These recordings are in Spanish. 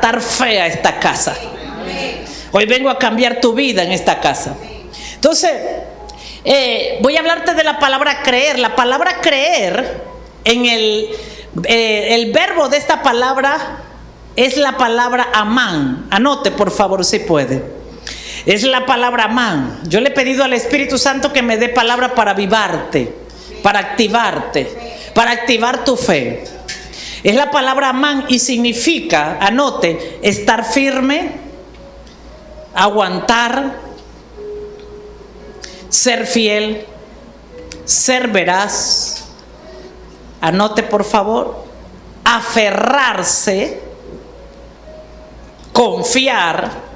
aguantar fe a esta casa. Hoy vengo a cambiar tu vida en esta casa. Entonces, voy a hablarte de la palabra creer. La palabra creer, en el verbo de esta palabra es la palabra amán. Anote por favor si puede. Es la palabra amán. Yo le he pedido al Espíritu Santo que me dé palabra para avivarte, para activarte, para activar tu fe. Es la palabra amán y significa, anote, estar firme, aguantar, ser fiel, ser veraz. Anote por favor, aferrarse, confiar,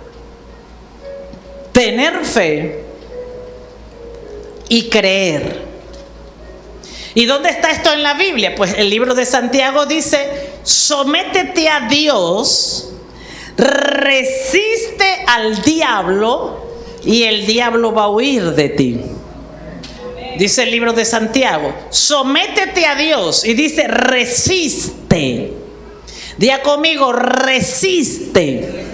tener fe y creer. ¿Y dónde está esto en la Biblia? Pues el libro de Santiago dice: sométete a Dios, resiste al diablo y el diablo va a huir de ti. Dice el libro de Santiago, sométete a Dios, y dice resiste. Diga conmigo, resiste.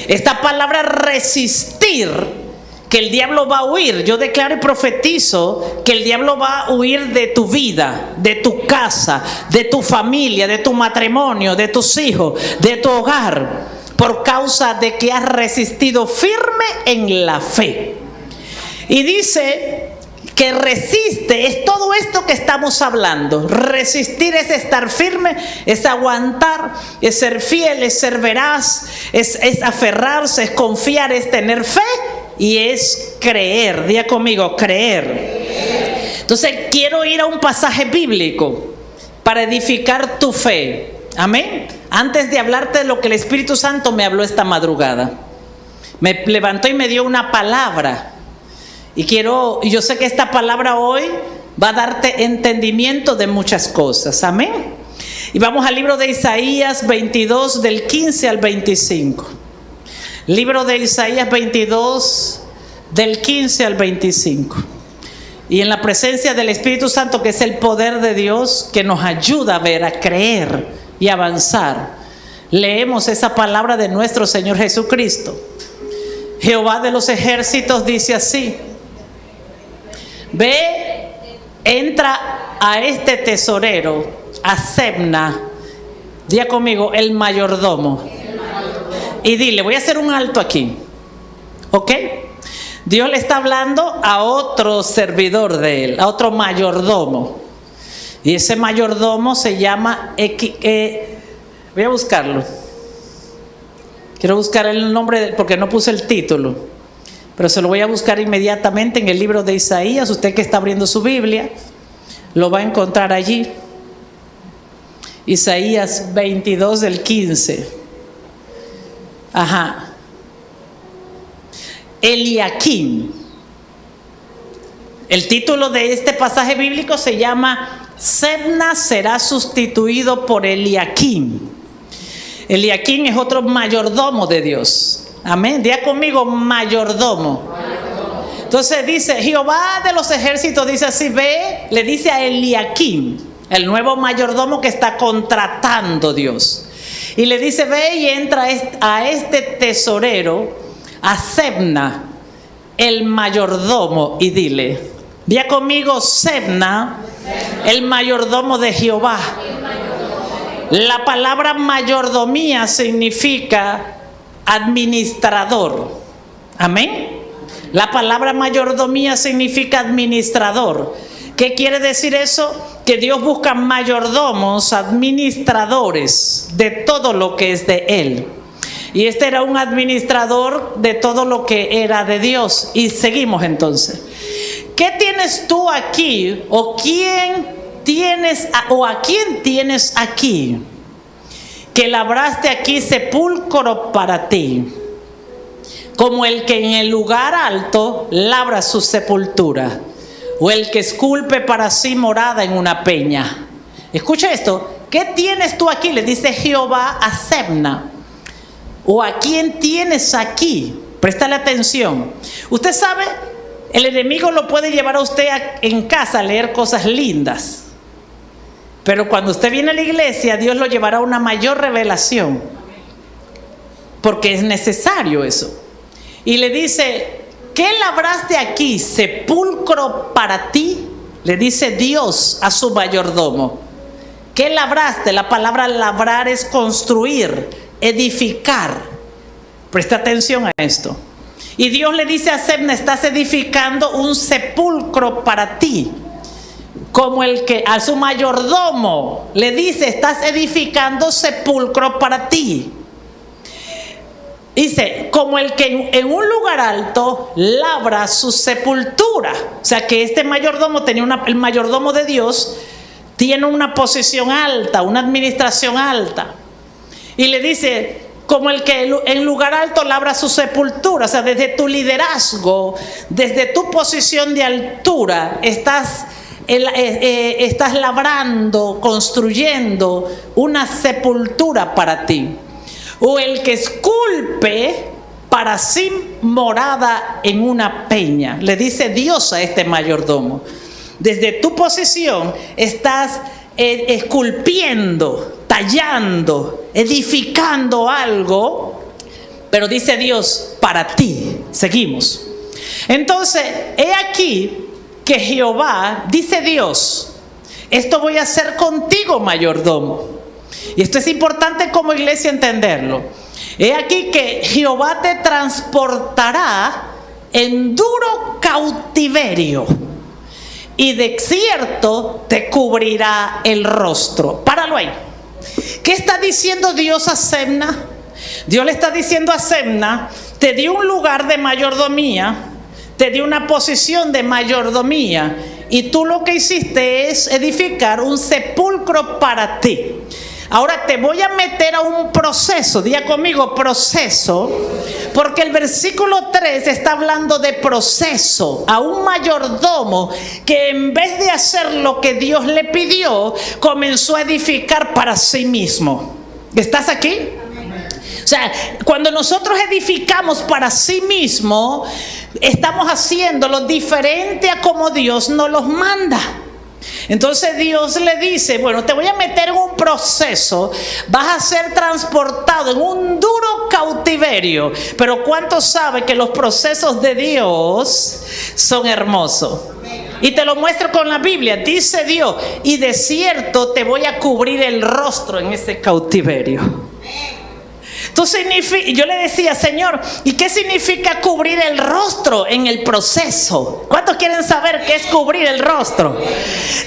Esta palabra resistir, que el diablo va a huir. Yo declaro y profetizo que el diablo va a huir de tu vida, de tu casa, de tu familia, de tu matrimonio, de tus hijos, de tu hogar, por causa de que has resistido firme en la fe. Y dice que resiste, es todo esto que estamos hablando. Resistir es estar firme, es aguantar, es ser fiel, es ser veraz, es aferrarse, es confiar, es tener fe y es creer. Diga conmigo, creer. Entonces quiero ir a un pasaje bíblico para edificar tu fe. Amén. Antes de hablarte de lo que el Espíritu Santo me habló esta madrugada, me levantó y me dio una palabra. Y yo sé que esta palabra hoy va a darte entendimiento de muchas cosas. Amén. Y vamos al libro de Isaías 22, del 15 al 25. Libro de Isaías 22, del 15 al 25. Y en la presencia del Espíritu Santo, que es el poder de Dios, que nos ayuda a ver, a creer y avanzar, leemos esa palabra de nuestro Señor Jesucristo. Jehová de los ejércitos dice así: ve, entra a este tesorero, a Sebna, diga conmigo, el mayordomo, y dile, voy a hacer un alto aquí, ¿ok? Dios le está hablando a otro servidor de él, a otro mayordomo, y ese mayordomo se llama, voy a buscarlo, quiero buscar el nombre porque no puse el título, pero se lo voy a buscar inmediatamente en el libro de Isaías. Usted que está abriendo su Biblia lo va a encontrar allí. Isaías 22 del 15. Ajá. Eliakim. El título de este pasaje bíblico se llama Sebna será sustituido por Eliakim. Eliakim es otro mayordomo de Dios. Amén. Diga conmigo, mayordomo. Entonces dice, Jehová de los ejércitos dice así, ve, le dice a Eliakim, el nuevo mayordomo que está contratando Dios. Y le dice, ve y entra a este tesorero, a Sebna, el mayordomo, y dile, diga conmigo, Sebna, el mayordomo de Jehová. La palabra mayordomía significa administrador. Amén. La palabra mayordomía significa administrador. ¿Qué quiere decir eso? Que Dios busca mayordomos, administradores de todo lo que es de Él. Y este era un administrador de todo lo que era de Dios. Y seguimos entonces. ¿Qué tienes tú aquí? ¿O quién tienes o a quién tienes aquí? Que labraste aquí sepulcro para ti, como el que en el lugar alto labra su sepultura, o el que esculpe para sí morada en una peña. Escucha esto. ¿Qué tienes tú aquí? Le dice Jehová a Sebna. ¿O a quién tienes aquí? Préstale atención. Usted sabe, el enemigo lo puede llevar a usted en casa a leer cosas lindas. Pero cuando usted viene a la iglesia, Dios lo llevará a una mayor revelación. porque es necesario eso. Y le dice, ¿qué labraste aquí? ¿Sepulcro para ti? Le dice Dios a su mayordomo. ¿Qué labraste? La palabra labrar es construir, edificar. Presta atención a esto. Y Dios le dice a Sebna, estás edificando un sepulcro para ti. Como el que a su mayordomo le dice, estás edificando sepulcro para ti. Dice, como el que en un lugar alto labra su sepultura. O sea que este mayordomo el mayordomo de Dios tiene una posición alta, una administración alta. Y le dice, como el que en lugar alto labra su sepultura. O sea, desde tu liderazgo, desde tu posición de altura, estás labrando, construyendo una sepultura para ti. O el que esculpe para sí morada en una peña. Le dice Dios a este mayordomo. Desde tu posición estás esculpiendo, tallando, edificando algo, pero dice Dios, para ti. Seguimos. Entonces, he aquí que Jehová, dice Dios, esto voy a hacer contigo, mayordomo. Y esto es importante como iglesia entenderlo. He aquí que Jehová te transportará en duro cautiverio y de cierto te cubrirá el rostro. Páralo ahí. ¿Qué está diciendo Dios a Sebna? Dios le está diciendo a Sebna, te dio un lugar de mayordomía, te dio una posición de mayordomía, y tú lo que hiciste es edificar un sepulcro para ti. Ahora te voy a meter a un proceso, diga conmigo proceso, porque el versículo 3 está hablando de proceso, a un mayordomo que en vez de hacer lo que Dios le pidió, comenzó a edificar para sí mismo. ¿Estás aquí? O sea, cuando nosotros edificamos para sí mismo, estamos haciéndolo diferente a como Dios nos los manda. Entonces Dios le dice, bueno, te voy a meter en un proceso, vas a ser transportado en un duro cautiverio. Pero ¿cuántos saben que los procesos de Dios son hermosos? Y te lo muestro con la Biblia. Dice Dios, y de cierto te voy a cubrir el rostro en ese cautiverio. Entonces yo le decía, Señor, ¿y qué significa cubrir el rostro en el proceso? ¿Cuántos quieren saber qué es cubrir el rostro?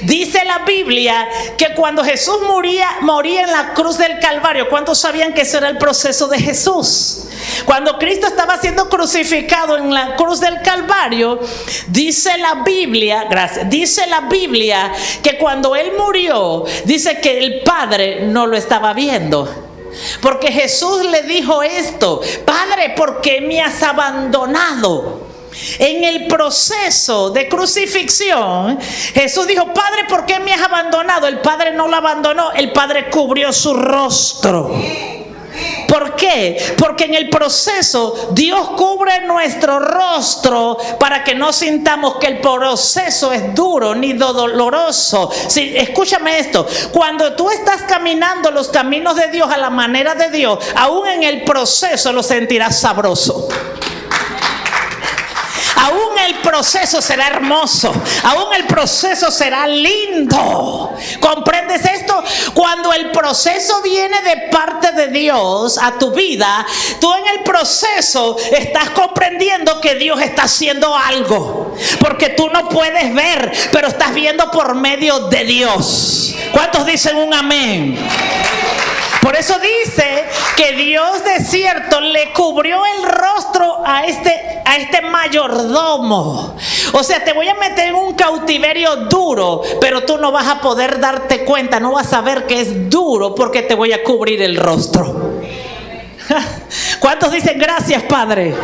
Dice la Biblia que cuando Jesús moría en la cruz del Calvario, ¿cuántos sabían que ese era el proceso de Jesús? Cuando Cristo estaba siendo crucificado en la cruz del Calvario, dice la Biblia que cuando Él murió, dice que el Padre no lo estaba viendo. Porque Jesús le dijo esto: Padre, ¿por qué me has abandonado? En el proceso de crucifixión, Jesús dijo: Padre, ¿por qué me has abandonado? El Padre no lo abandonó, el Padre cubrió su rostro. ¿Por qué? Porque en el proceso Dios cubre nuestro rostro para que no sintamos que el proceso es duro ni doloroso. Sí, escúchame esto: cuando tú estás caminando los caminos de Dios a la manera de Dios, aún en el proceso lo sentirás sabroso. Aún el proceso será hermoso, aún el proceso será lindo. ¿Comprendes esto? Cuando el proceso viene de parte de Dios a tu vida, tú en el proceso estás comprendiendo que Dios está haciendo algo, porque tú no puedes ver, pero estás viendo por medio de Dios. ¿Cuántos dicen un amén? Por eso dice que Dios de cierto le cubrió el rostro a este mayordomo. O sea, te voy a meter en un cautiverio duro, pero tú no vas a poder darte cuenta, no vas a ver que es duro porque te voy a cubrir el rostro. ¿Cuántos dicen gracias, Padre?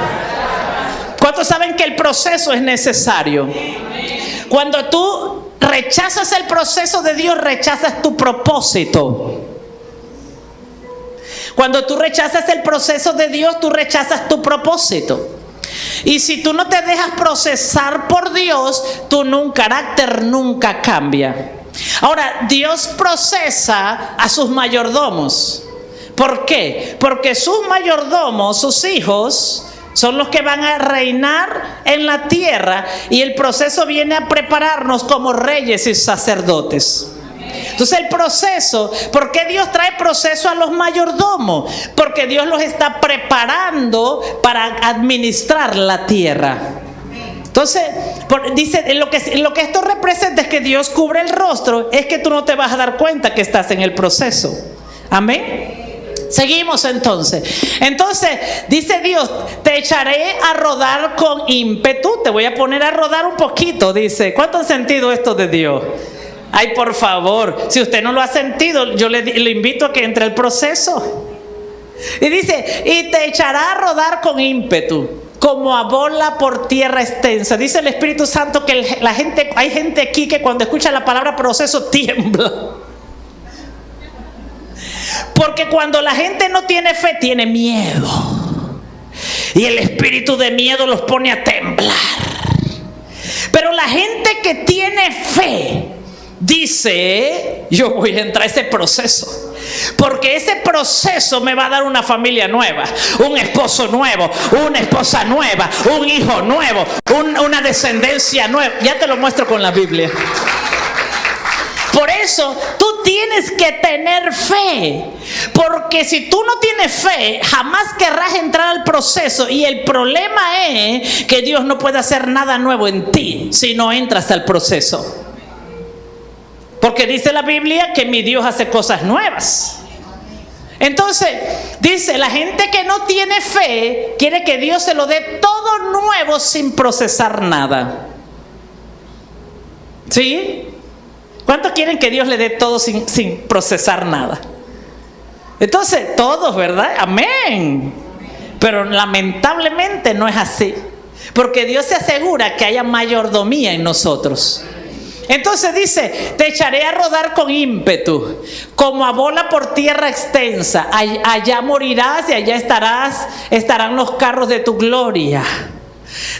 ¿Cuántos saben que el proceso es necesario? Cuando tú rechazas el proceso de Dios, rechazas tu propósito. Cuando tú rechazas el proceso de Dios, tú rechazas tu propósito. Y si tú no te dejas procesar por Dios, tu carácter nunca cambia. Ahora, Dios procesa a sus mayordomos, ¿Por qué? Porque sus mayordomos, sus hijos, son los que van a reinar en la tierra, y el proceso viene a prepararnos como reyes y sacerdotes. Entonces el proceso, ¿por qué Dios trae proceso a los mayordomos? Porque Dios los está preparando para administrar la tierra. Entonces, dice, lo que esto representa es que Dios cubre el rostro, es que tú no te vas a dar cuenta que estás en el proceso. Amén. Seguimos entonces. Entonces, dice Dios, te echaré a rodar con ímpetu. Te voy a poner a rodar un poquito, dice. ¿Cuánto han sentido esto de Dios? Ay, por favor, si usted no lo ha sentido, yo le invito a que entre al proceso. Y dice, y te echará a rodar con ímpetu, como a bola por tierra extensa. Dice el Espíritu Santo que hay gente aquí que cuando escucha la palabra proceso tiembla. Porque cuando la gente no tiene fe, tiene miedo. Y el espíritu de miedo los pone a temblar. Pero la gente que tiene fe dice, yo voy a entrar a ese proceso, porque ese proceso me va a dar una familia nueva, un esposo nuevo, una esposa nueva, un hijo nuevo, una descendencia nueva. Ya te lo muestro con la Biblia. Por eso tú tienes que tener fe, porque si tú no tienes fe, jamás querrás entrar al proceso. Y el problema es que Dios no puede hacer nada nuevo en ti si no entras al proceso. Porque dice la Biblia que mi Dios hace cosas nuevas. Entonces, dice, la gente que no tiene fe quiere que Dios se lo dé todo nuevo sin procesar nada. ¿Sí? ¿Cuántos quieren que Dios le dé todo sin procesar nada? Entonces, todos, ¿verdad? Amén. Pero lamentablemente no es así. Porque Dios se asegura que haya mayordomía en nosotros. Entonces dice, te echaré a rodar con ímpetu, como a bola por tierra extensa. Allá morirás y allá estarán los carros de tu gloria.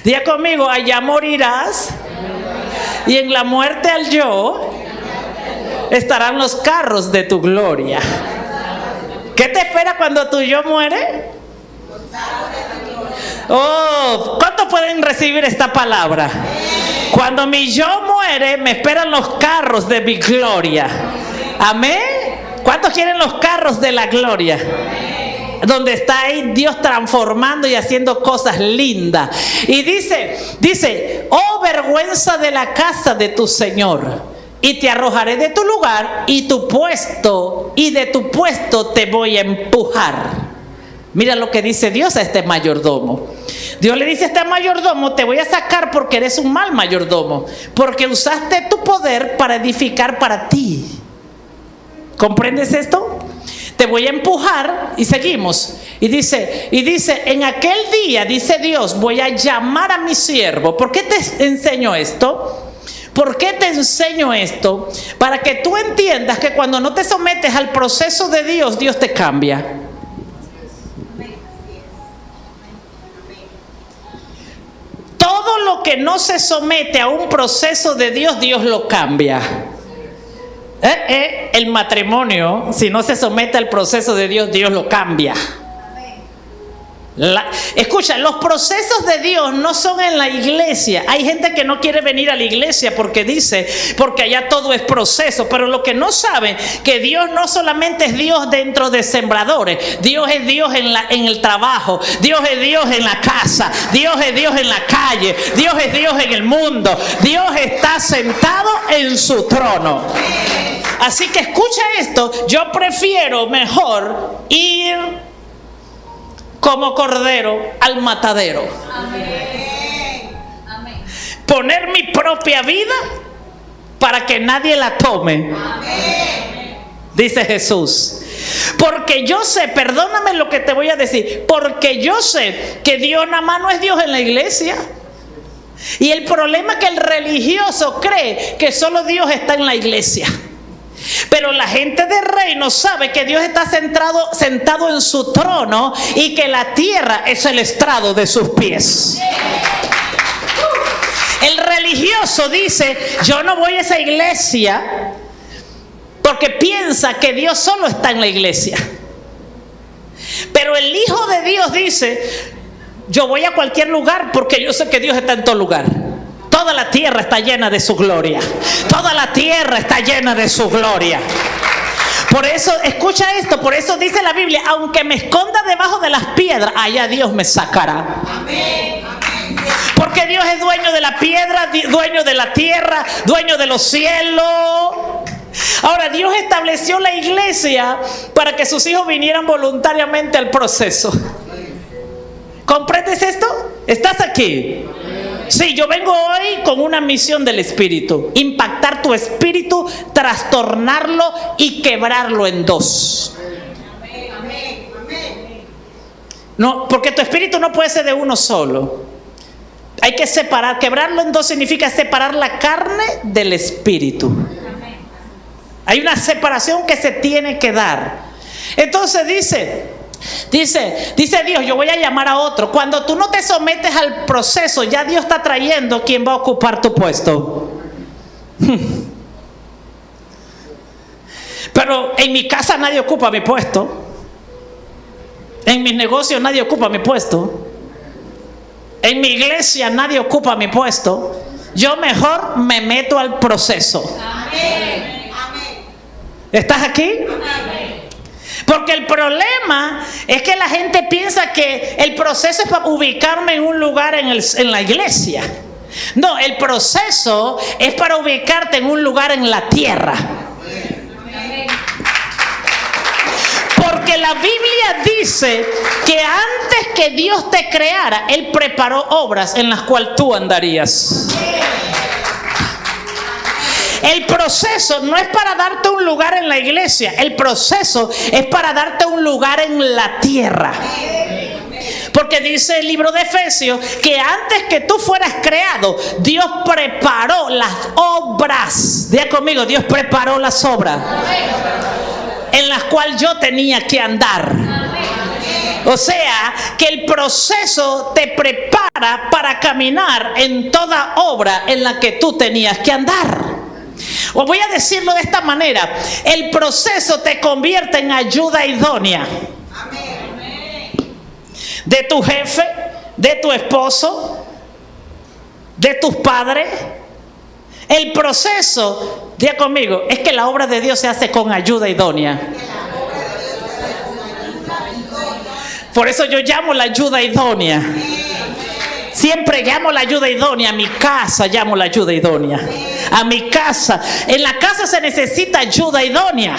Diga conmigo, allá morirás y en la muerte al yo estarán los carros de tu gloria. ¿Qué te espera cuando tu yo muere? Oh, ¿cuántos pueden recibir esta palabra? Cuando mi yo muere, me esperan los carros de mi gloria. Amén. ¿Cuántos quieren los carros de la gloria? Donde está ahí Dios transformando y haciendo cosas lindas. Y dice, oh vergüenza de la casa de tu Señor, y te arrojaré de tu lugar y de tu puesto te voy a empujar. Mira lo que dice Dios a este mayordomo. Dios le dice a este mayordomo, te voy a sacar porque eres un mal mayordomo, porque usaste tu poder para edificar para ti. ¿Comprendes esto? Te voy a empujar. Y seguimos. Y dice, en aquel día, dice Dios, voy a llamar a mi siervo. ¿Por qué te enseño esto? ¿Por qué te enseño esto? Para que tú entiendas que cuando no te sometes al proceso de Dios, Dios te cambia. Todo lo que no se somete a un proceso de Dios, Dios lo cambia. El matrimonio, si no se somete al proceso de Dios, Dios lo cambia. Escucha, los procesos de Dios no son en la iglesia. Hay gente que no quiere venir a la iglesia porque allá todo es proceso. Pero lo que no saben, que Dios no solamente es Dios dentro de sembradores. Dios es Dios en el trabajo. Dios es Dios en la casa. Dios es Dios en la calle. Dios es Dios en el mundo. Dios está sentado en su trono. Así que escucha esto. Yo prefiero mejor ir como cordero al matadero. Amén. Amén. Poner mi propia vida para que nadie la tome. Amén. Dice Jesús. Porque yo sé, perdóname lo que te voy a decir, porque yo sé que Dios nada más no es Dios en la iglesia. Y el problema es que el religioso cree que solo Dios está en la iglesia. Pero la gente del reino sabe que Dios está sentado en su trono y que la tierra es el estrado de sus pies. El religioso dice, yo no voy a esa iglesia porque piensa que Dios solo está en la iglesia. Pero el Hijo de Dios dice, yo voy a cualquier lugar porque yo sé que Dios está en todo lugar. Toda la tierra está llena de su gloria. Toda la tierra está llena de su gloria. Por eso, escucha esto, por eso dice la Biblia, aunque me esconda debajo de las piedras, allá Dios me sacará. Amén. Porque Dios es dueño de la piedra, dueño de la tierra, dueño de los cielos. Ahora, Dios estableció la iglesia para que sus hijos vinieran voluntariamente al proceso. ¿Comprendes esto? ¿Estás aquí? Sí, yo vengo hoy con una misión del Espíritu. Impactar tu espíritu, trastornarlo y quebrarlo en dos. No, porque tu espíritu no puede ser de uno solo. Hay que separar. Quebrarlo en dos significa separar la carne del espíritu. Hay una separación que se tiene que dar. Entonces dice Dios, yo voy a llamar a otro. Cuando tú no te sometes al proceso, ya Dios está trayendo quien va a ocupar tu puesto. Pero en mi casa nadie ocupa mi puesto. En mis negocios nadie ocupa mi puesto. En mi iglesia nadie ocupa mi puesto. Yo mejor me meto al proceso. Amén. ¿Estás aquí? Amén. Porque el problema es que la gente piensa que el proceso es para ubicarme en un lugar en la iglesia. No, el proceso es para ubicarte en un lugar en la tierra. Porque la Biblia dice que antes que Dios te creara, Él preparó obras en las cuales tú andarías. El proceso no es para darte un lugar en la iglesia. El proceso es para darte un lugar en la tierra. Porque dice el libro de Efesios que antes que tú fueras creado, Dios preparó las obras. Diga conmigo, Dios preparó las obras en las cuales yo tenía que andar. O sea, que el proceso te prepara para caminar en toda obra en la que tú tenías que andar. O voy a decirlo de esta manera: el proceso te convierte en ayuda idónea. De tu jefe, de tu esposo, de tus padres. El proceso, diga conmigo, es que la obra de Dios se hace con ayuda idónea. Por eso yo llamo la ayuda idónea. Siempre llamo la ayuda idónea. A mi casa llamo la ayuda idónea. A mi casa. En la casa se necesita ayuda idónea.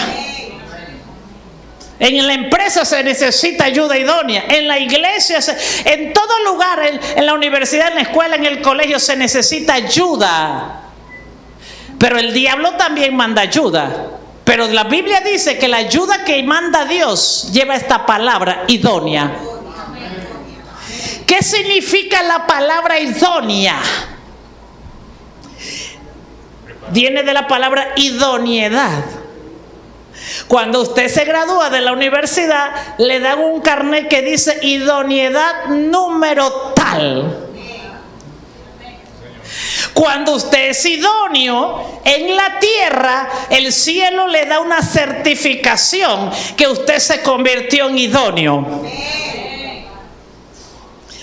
En la empresa se necesita ayuda idónea. En la iglesia, en todo lugar, en la universidad, en la escuela, en el colegio, se necesita ayuda. Pero el diablo también manda ayuda. Pero la Biblia dice que la ayuda que manda Dios lleva esta palabra idónea. ¿Qué significa la palabra idónea? Viene de la palabra idoneidad. Cuando usted se gradúa de la universidad, le dan un carnet que dice idoneidad número tal. Cuando usted es idóneo en la tierra, el cielo le da una certificación que usted se convirtió en idóneo.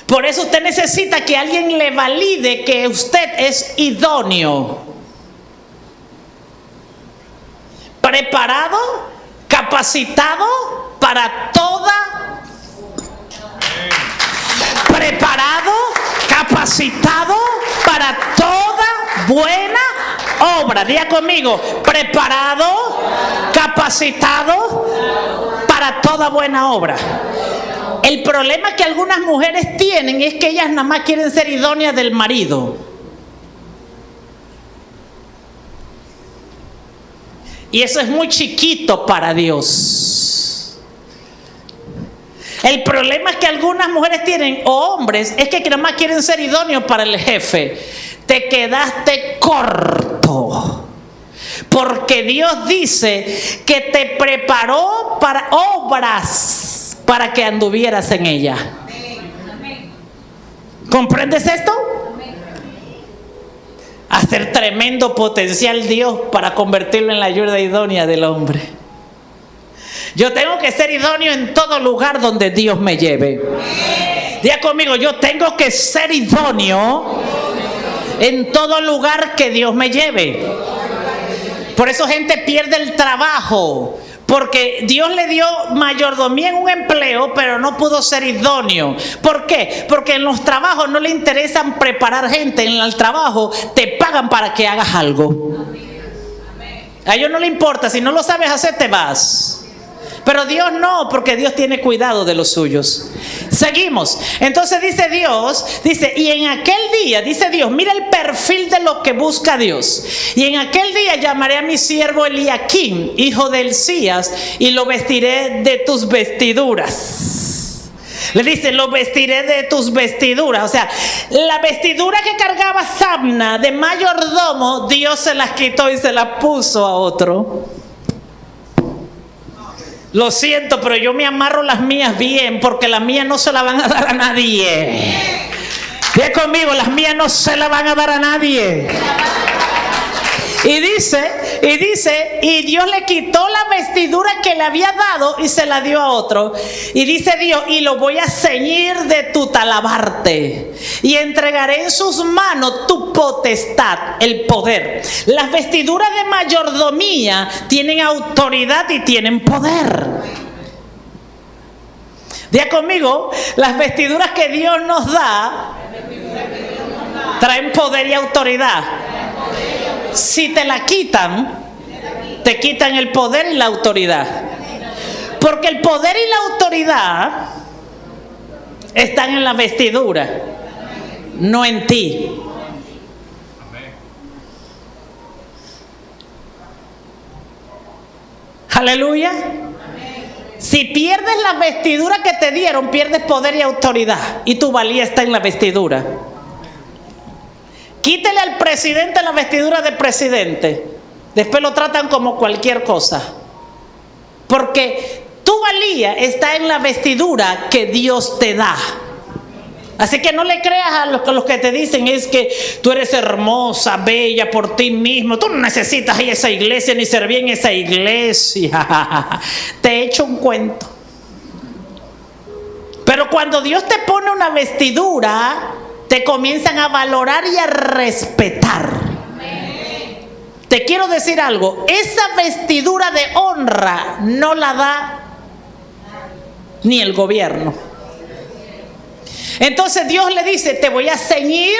Por eso usted necesita que alguien le valide que usted es idóneo. Preparado, capacitado para toda. Preparado, capacitado para toda buena obra. Diga conmigo, preparado, capacitado para toda buena obra. El problema que algunas mujeres tienen es que ellas nada más quieren ser idóneas del marido. Y eso es muy chiquito para Dios. El problema que algunas mujeres tienen, o hombres, es que nada más quieren ser idóneos para el jefe. Te quedaste corto. Porque Dios dice que te preparó para obras, para que anduvieras en ella. ¿Comprendes esto? Hacer tremendo potencial Dios para convertirlo en la ayuda idónea del hombre. Yo tengo que ser idóneo en todo lugar donde Dios me lleve. Diga conmigo, yo tengo que ser idóneo en todo lugar que Dios me lleve. Por eso gente pierde el trabajo, porque Dios le dio mayordomía en un empleo, pero no pudo ser idóneo. ¿Por qué? Porque en los trabajos no le interesan preparar gente. En el trabajo te pagan para que hagas algo. A ellos no le importa, si no lo sabes hacer te vas. Pero Dios no, porque Dios tiene cuidado de los suyos. Seguimos. Entonces dice Dios, y en aquel día, dice Dios, mira el perfil de lo que busca Dios. Y en aquel día llamaré a mi siervo Eliaquim, hijo de Hilcías, y lo vestiré de tus vestiduras. Le dice, lo vestiré de tus vestiduras. O sea, la vestidura que cargaba Sabna de mayordomo, Dios se las quitó y se las puso a otro. Lo siento, pero yo me amarro las mías bien, porque las mías no se las van a dar a nadie. Diga conmigo, las mías no se las van a dar a nadie. Y dice, y Dios le quitó la vestidura que le había dado y se la dio a otro. Y dice Dios, y lo voy a ceñir de tu talabarte y entregaré en sus manos tu potestad, el poder. Las vestiduras de mayordomía tienen autoridad y tienen poder. Diga conmigo, las vestiduras que Dios nos da traen poder y autoridad. Si te la quitan, te quitan el poder y la autoridad. Porque el poder y la autoridad están en la vestidura, no en ti. Aleluya. Si pierdes la vestidura que te dieron, pierdes poder y autoridad. Y tu valía está en la vestidura. Quítele al presidente la vestidura de presidente. Después lo tratan como cualquier cosa. Porque tu valía está en la vestidura que Dios te da. Así que no le creas a los que te dicen es que tú eres hermosa, bella por ti mismo. Tú no necesitas ir a esa iglesia ni servir en esa iglesia. Te he hecho un cuento. Pero cuando Dios te pone una vestidura, te comienzan a valorar y a respetar. Te quiero decir algo, esa vestidura de honra no la da ni el gobierno. Entonces Dios le dice, te voy a ceñir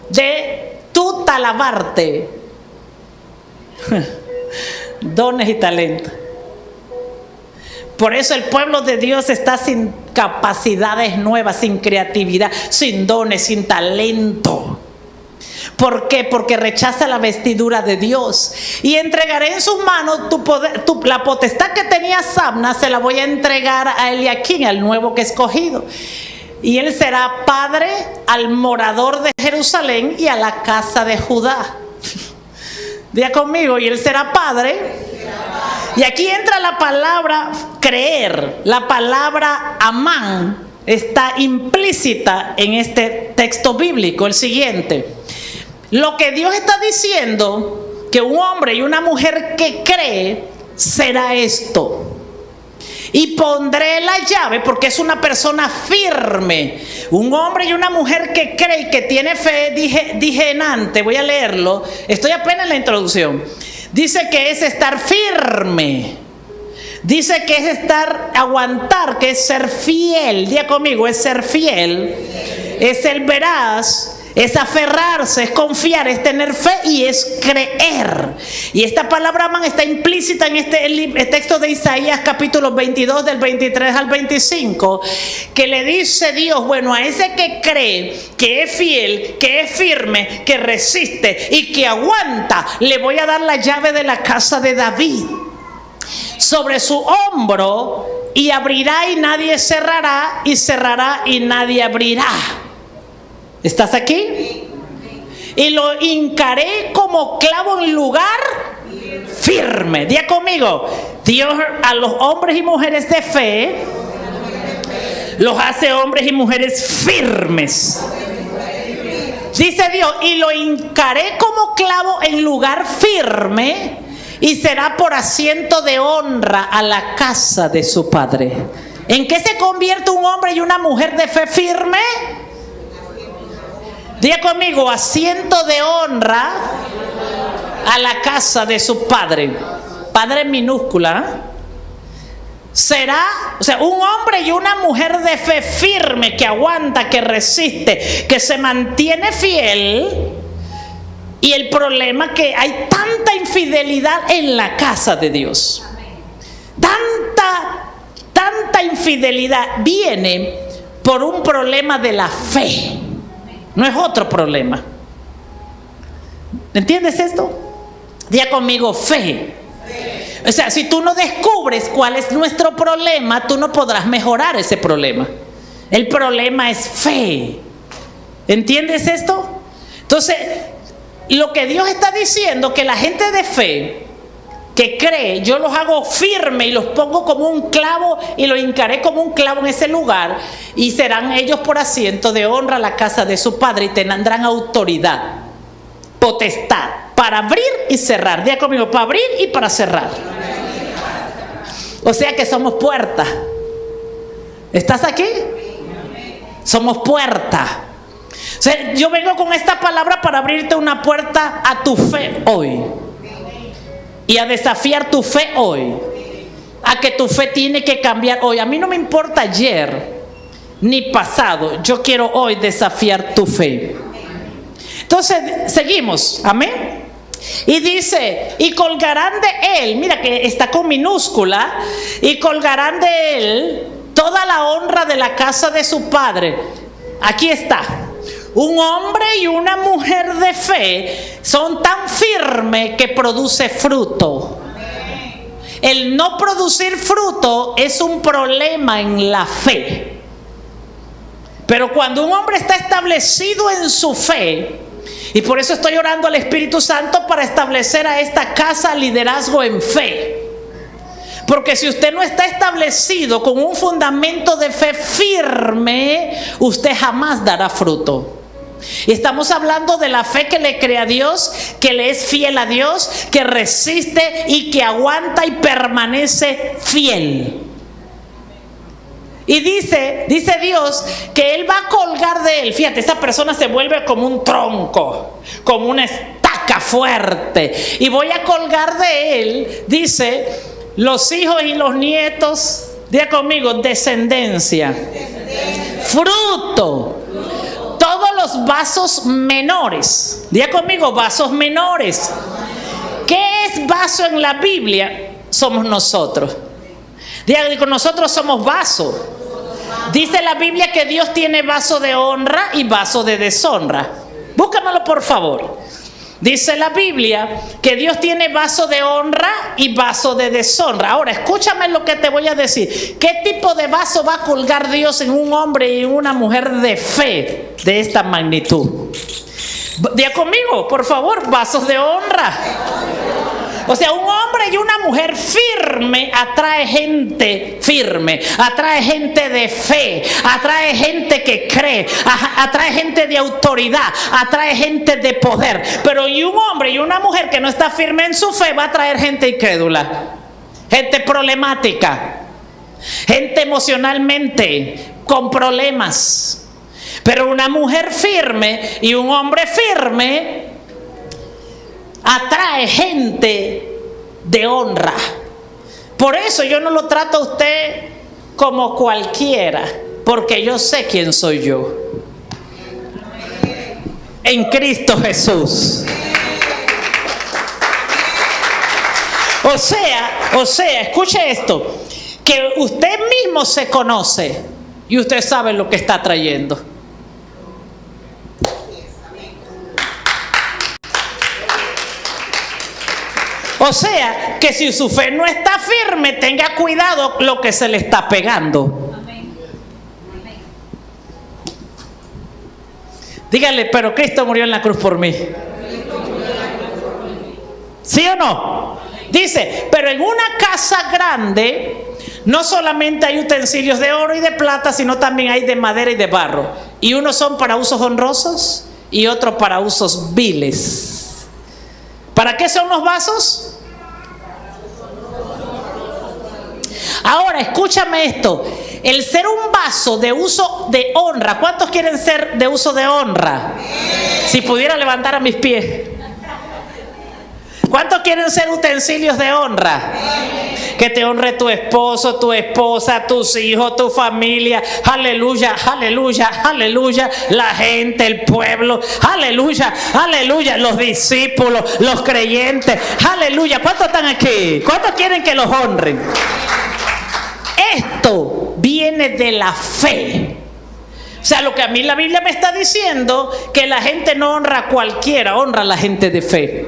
de tu talabarte. Dones y talentos. Por eso el pueblo de Dios está sin capacidades nuevas, sin creatividad, sin dones, sin talento. ¿Por qué? Porque rechaza la vestidura de Dios. Y entregaré en sus manos tu poder, la potestad que tenía Sabna, se la voy a entregar a Eliaquim, al nuevo que he escogido. Y él será padre al morador de Jerusalén y a la casa de Judá. Diga conmigo, y él será padre. Y aquí entra la palabra creer. La palabra amán está implícita en este texto bíblico, el siguiente. Lo que Dios está diciendo, que un hombre y una mujer que cree, será esto. Y pondré la llave, porque es una persona firme. Un hombre y una mujer que cree y que tiene fe, dije en antes, voy a leerlo. Estoy apenas en la introducción. Dice que es estar firme. Dice que es aguantar, que es ser fiel. Diga conmigo, es ser fiel. Es el veraz. Es aferrarse, es confiar, es tener fe y es creer. Y esta palabra amán está implícita en el texto de Isaías capítulo 22 del 23 al 25, que le dice Dios, bueno, a ese que cree, que es fiel, que es firme, que resiste y que aguanta, le voy a dar la llave de la casa de David. Sobre su hombro, y abrirá y nadie cerrará, y cerrará y nadie abrirá. ¿Estás aquí? Y lo hincaré como clavo en lugar firme. Diga conmigo, Dios a los hombres y mujeres de fe los hace hombres y mujeres firmes. Dice Dios, y lo hincaré como clavo en lugar firme, y será por asiento de honra a la casa de su padre. ¿En qué se convierte un hombre y una mujer de fe firme? Diga conmigo, asiento de honra a la casa de su padre. Padre en minúscula. Será, o sea, un hombre y una mujer de fe firme, que aguanta, que resiste, que se mantiene fiel. Y el problema es que hay tanta infidelidad en la casa de Dios. Tanta infidelidad viene por un problema de la fe. No es otro problema. ¿Entiendes esto? Diga conmigo, fe. O sea, si tú no descubres cuál es nuestro problema, tú no podrás mejorar ese problema. El problema es fe. ¿Entiendes esto? Entonces, lo que Dios está diciendo, que la gente de fe que cree, yo los hago firme y los pongo como un clavo y los hincaré como un clavo en ese lugar, y serán ellos por asiento de honra a la casa de su padre, y tendrán autoridad, potestad para abrir y cerrar. Diga conmigo, para abrir y para cerrar. O sea que somos puerta. ¿Estás aquí? Somos puerta. O sea, yo vengo con esta palabra para abrirte una puerta a tu fe hoy, y a desafiar tu fe hoy, a que tu fe tiene que cambiar hoy. A mí no me importa ayer ni pasado, yo quiero hoy desafiar tu fe. Entonces seguimos, amén. Y dice, y colgarán de él, mira que está con minúscula, y colgarán de él toda la honra de la casa de su padre. Aquí está. Un hombre y una mujer de fe son tan firmes que produce fruto. El no producir fruto es un problema en la fe. Pero cuando un hombre está establecido en su fe, y por eso estoy orando al Espíritu Santo para establecer a esta casa liderazgo en fe. Porque si usted no está establecido con un fundamento de fe firme, usted jamás dará fruto. Y estamos hablando de la fe que le cree a Dios, que le es fiel a Dios, que resiste y que aguanta y permanece fiel. Y dice Dios que Él va a colgar de él. Fíjate, esa persona se vuelve como un tronco, como una estaca fuerte. Y voy a colgar de él, dice, los hijos y los nietos. Diga conmigo, descendencia, fruto. Todos los vasos menores. Diga conmigo, vasos menores. ¿Qué es vaso en la Biblia? Somos nosotros. Diga, nosotros somos vasos. Dice la Biblia que Dios tiene vaso de honra y vaso de deshonra. Búscamelo por favor. Dice la Biblia que Dios tiene vaso de honra y vaso de deshonra. Ahora, escúchame lo que te voy a decir. ¿Qué tipo de vaso va a colgar Dios en un hombre y en una mujer de fe de esta magnitud? Diga conmigo, por favor, vasos de honra. O sea, un hombre y una mujer firme atrae gente firme, atrae gente de fe, atrae gente que cree, atrae gente de autoridad, atrae gente de poder. Pero y un hombre y una mujer que no está firme en su fe va a atraer gente incrédula, gente problemática, gente emocionalmente con problemas. Pero una mujer firme y un hombre firme atrae gente de honra. Por eso yo no lo trato a usted como cualquiera, porque yo sé quién soy yo en Cristo Jesús. O sea, escuche esto, que usted mismo se conoce y usted sabe lo que está trayendo. O sea, que si su fe no está firme, tenga cuidado lo que se le está pegando. Dígale, pero Cristo murió en la cruz por mí. ¿Sí o no? Dice, pero en una casa grande no solamente hay utensilios de oro y de plata, sino también hay de madera y de barro. Y unos son para usos honrosos y otros para usos viles. ¿Para qué son los vasos? Ahora, escúchame esto. El ser un vaso de uso de honra. ¿Cuántos quieren ser de uso de honra? Si pudiera levantar a mis pies. ¿Cuántos quieren ser utensilios de honra? Que te honre tu esposo, tu esposa, tus hijos, tu familia. Aleluya, aleluya, aleluya. La gente, el pueblo. Aleluya, aleluya. Los discípulos, los creyentes. Aleluya. ¿Cuántos están aquí? ¿Cuántos quieren que los honren? Esto viene de la fe. O sea, lo que a mí la Biblia me está diciendo, que la gente no honra a cualquiera, honra a la gente de fe.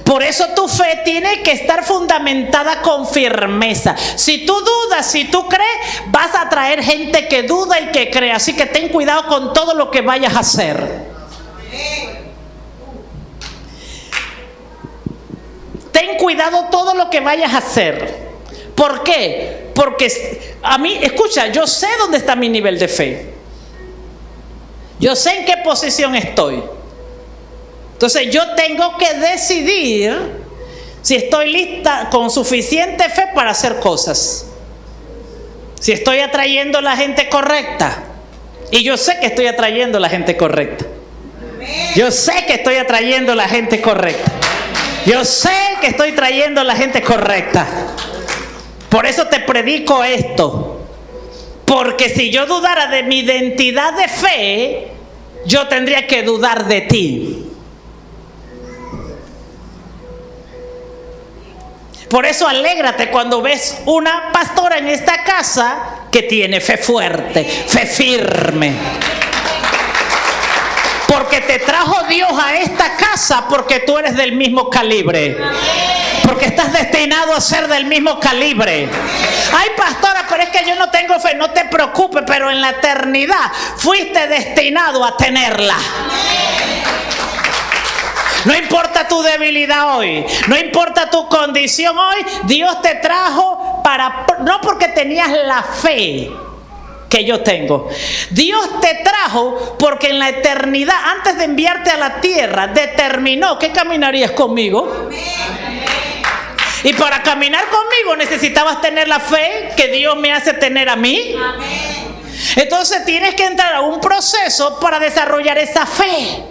Por eso tu fe tiene que estar fundamentada con firmeza. Si tú dudas, si tú crees, vas a atraer gente que duda y que cree. Así que ten cuidado con todo lo que vayas a hacer. Ten cuidado todo lo que vayas a hacer. ¿Por qué? Porque a mí, escucha, yo sé dónde está mi nivel de fe. Yo sé en qué posición estoy. Entonces yo tengo que decidir si estoy lista con suficiente fe para hacer cosas. Si estoy atrayendo a la gente correcta. Y yo sé que estoy atrayendo a la gente correcta. Yo sé que estoy atrayendo a la gente correcta. Yo sé que estoy trayendo a la gente correcta. Por eso te predico esto. Porque si yo dudara de mi identidad de fe, yo tendría que dudar de ti. Por eso alégrate cuando ves una pastora en esta casa que tiene fe fuerte, fe firme. Porque te trajo Dios a esta casa porque tú eres del mismo calibre. Porque estás destinado a ser del mismo calibre. Ay, pastora, pero es que yo no tengo fe. No te preocupes, pero en la eternidad fuiste destinado a tenerla. No importa tu debilidad hoy, no importa tu condición hoy, Dios te trajo no porque tenías la fe que yo tengo. Dios te trajo porque en la eternidad, antes de enviarte a la tierra, determinó que caminarías conmigo. Y para caminar conmigo necesitabas tener la fe que Dios me hace tener a mí. Entonces tienes que entrar a un proceso para desarrollar esa fe.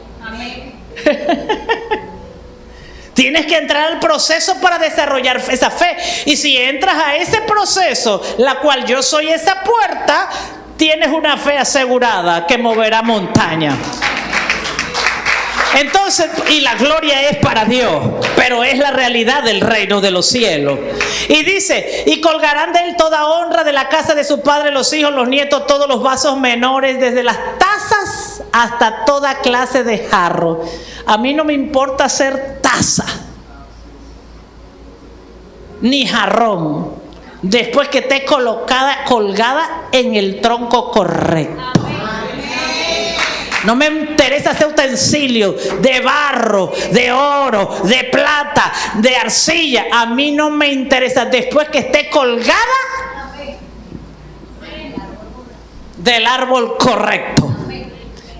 Tienes que entrar al proceso para desarrollar esa fe. Y si entras a ese proceso, la cual yo soy esa puerta, tienes una fe asegurada que moverá montaña. Entonces, y la gloria es para Dios, pero es la realidad del reino de los cielos. Y dice, y colgarán de él toda honra de la casa de su padre, los hijos, los nietos, todos los vasos menores, desde las tazas hasta toda clase de jarro. A mí no me importa ser taza, ni jarrón, después que esté colgada en el tronco correcto. No me interesa ese utensilio de barro, de oro, de plata, de arcilla. A mí no me interesa después que esté colgada del árbol correcto.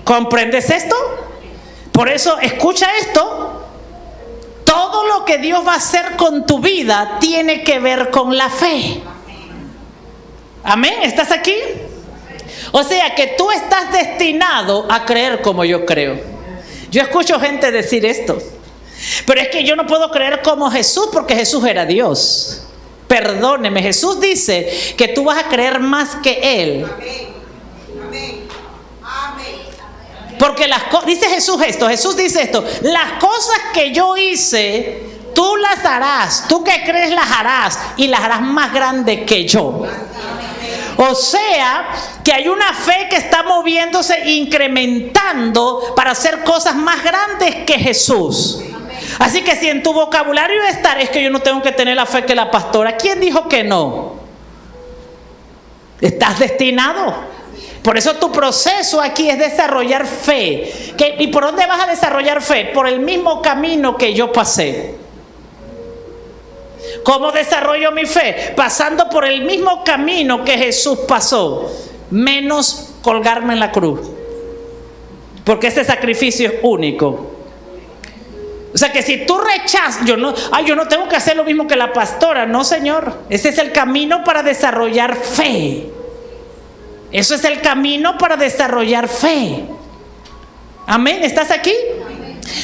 ¿Comprendes esto? Por eso, escucha esto. Todo lo que Dios va a hacer con tu vida tiene que ver con la fe. Amén. ¿Estás aquí? O sea que tú estás destinado a creer como yo creo. Yo escucho gente decir esto. Pero es que yo no puedo creer como Jesús porque Jesús era Dios. Perdóneme, Jesús dice que tú vas a creer más que Él. Porque dice Jesús esto, Jesús dice esto: las cosas que yo hice, tú las harás. Tú que crees las harás y las harás más grandes que yo. O sea, que hay una fe que está moviéndose, incrementando para hacer cosas más grandes que Jesús. Así que si en tu vocabulario estar es que yo no tengo que tener la fe que la pastora, ¿quién dijo que no? Estás destinado. Por eso tu proceso aquí es desarrollar fe. ¿Y por dónde vas a desarrollar fe? Por el mismo camino que yo pasé. ¿Cómo desarrollo mi fe? Pasando por el mismo camino que Jesús pasó, menos colgarme en la cruz, porque ese sacrificio es único. O sea que si tú rechazas, yo no tengo que hacer lo mismo que la pastora. No, Señor. Ese es el camino para desarrollar fe. Eso es el camino para desarrollar fe. Amén. ¿Estás aquí?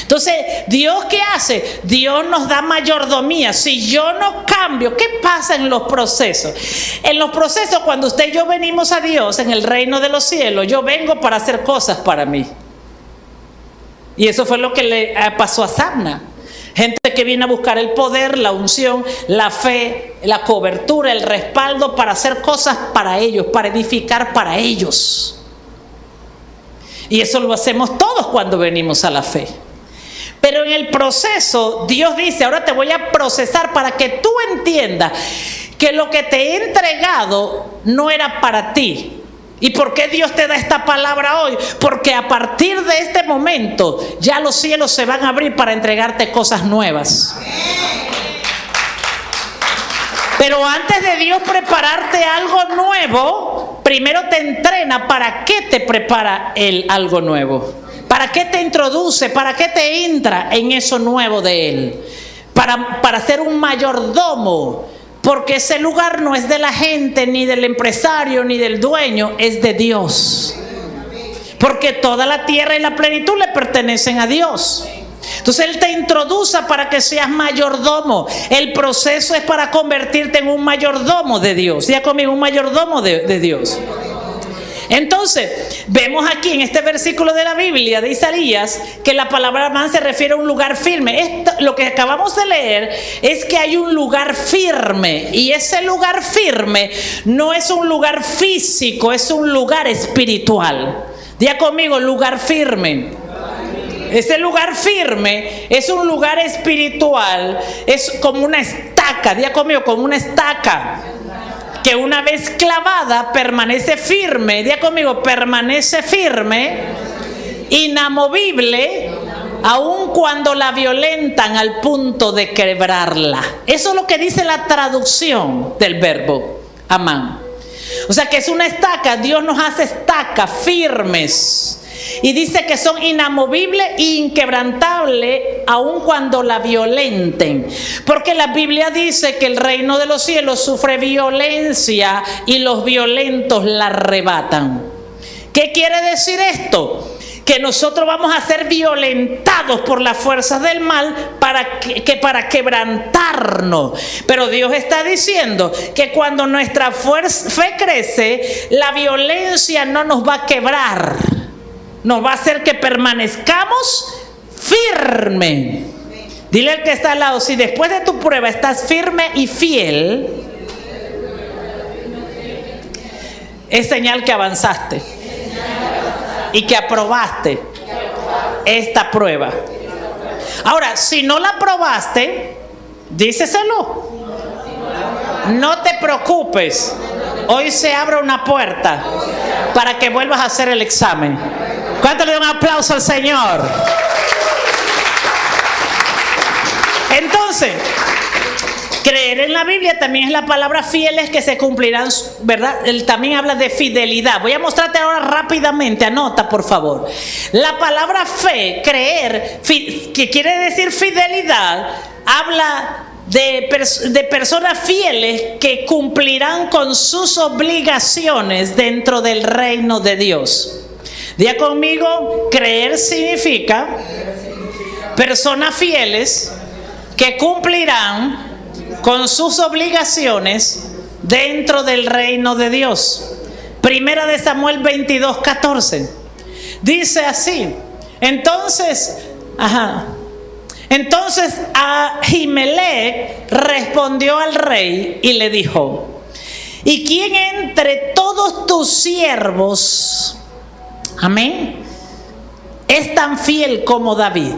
Entonces, ¿Dios qué hace? Dios nos da mayordomía. Si yo no cambio, ¿qué pasa en los procesos? En los procesos, cuando usted y yo venimos a Dios en el reino de los cielos, yo vengo para hacer cosas para mí. Y eso fue lo que le pasó a Sabna. Gente que viene a buscar el poder, la unción, la fe, la cobertura, el respaldo para hacer cosas para ellos, para edificar para ellos. Y eso lo hacemos todos cuando venimos a la fe. Pero en el proceso, Dios dice, ahora te voy a procesar para que tú entiendas que lo que te he entregado no era para ti. ¿Y por qué Dios te da esta palabra hoy? Porque a partir de este momento ya los cielos se van a abrir para entregarte cosas nuevas. Pero antes de Dios prepararte algo nuevo, primero te entrena. ¿Para qué te prepara Él algo nuevo? ¿Para qué te introduce? ¿Para qué te entra en eso nuevo de Él? Para ser un mayordomo. Porque ese lugar no es de la gente, ni del empresario, ni del dueño, es de Dios. Porque toda la tierra y la plenitud le pertenecen a Dios. Entonces Él te introduce para que seas mayordomo. El proceso es para convertirte en un mayordomo de Dios. Ya conmigo, un mayordomo de Dios. Entonces, vemos aquí en este versículo de la Biblia de Isaías que la palabra man se refiere a un lugar firme. Lo que acabamos de leer es que hay un lugar firme, y ese lugar firme no es un lugar físico, es un lugar espiritual. Diga conmigo, lugar firme. Ese lugar firme es un lugar espiritual, es como una estaca. Diga conmigo, como una estaca que una vez clavada permanece firme. Diga conmigo, permanece firme, inamovible, aun cuando la violentan al punto de quebrarla. Eso es lo que dice la traducción del verbo amán. O sea que es una estaca. Dios nos hace estacas firmes. Y dice que son inamovibles e inquebrantables aun cuando la violenten. Porque la Biblia dice que el reino de los cielos sufre violencia y los violentos la arrebatan. ¿Qué quiere decir esto? Que nosotros vamos a ser violentados por las fuerzas del mal para quebrantarnos. Pero Dios está diciendo que cuando nuestra fe crece, la violencia no nos va a quebrar. Nos va a hacer que permanezcamos firmes. Dile al que está al lado, si después de tu prueba estás firme y fiel, es señal que avanzaste y que aprobaste esta prueba. Ahora, si no la aprobaste, díceselo. No te preocupes. Hoy se abre una puerta para que vuelvas a hacer el examen. ¿Cuánto le da un aplauso al Señor? Entonces, creer en la Biblia también es la palabra fieles que se cumplirán, ¿verdad? Él también habla de fidelidad. Voy a mostrarte ahora rápidamente, anota por favor. La palabra fe, creer, que quiere decir fidelidad, habla de personas fieles que cumplirán con sus obligaciones dentro del reino de Dios. Diga conmigo, creer significa personas fieles que cumplirán con sus obligaciones dentro del reino de Dios. Primera de Samuel 22:14. Dice así. Entonces Ahimelech respondió al rey y le dijo: ¿y quién entre todos tus siervos, amén, es tan fiel como David,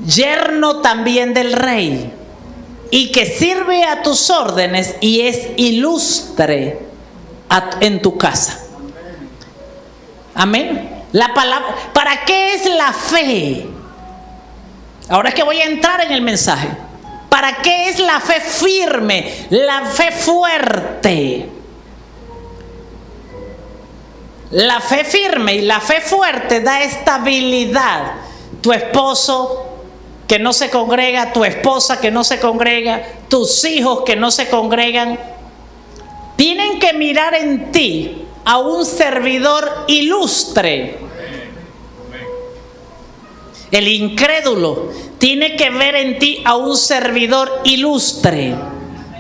yerno también del rey, y que sirve a tus órdenes y es ilustre en tu casa? Amén. La palabra, ¿para qué es la fe? Ahora es que voy a entrar en el mensaje. ¿Para qué es la fe firme? La fe fuerte. La fe firme y la fe fuerte da estabilidad. tu esposo que no se congrega, tu esposa que no se congrega, tus hijos que no se congregan, tienen que mirar en ti a un servidor ilustre. El incrédulo tiene que ver en ti a un servidor ilustre.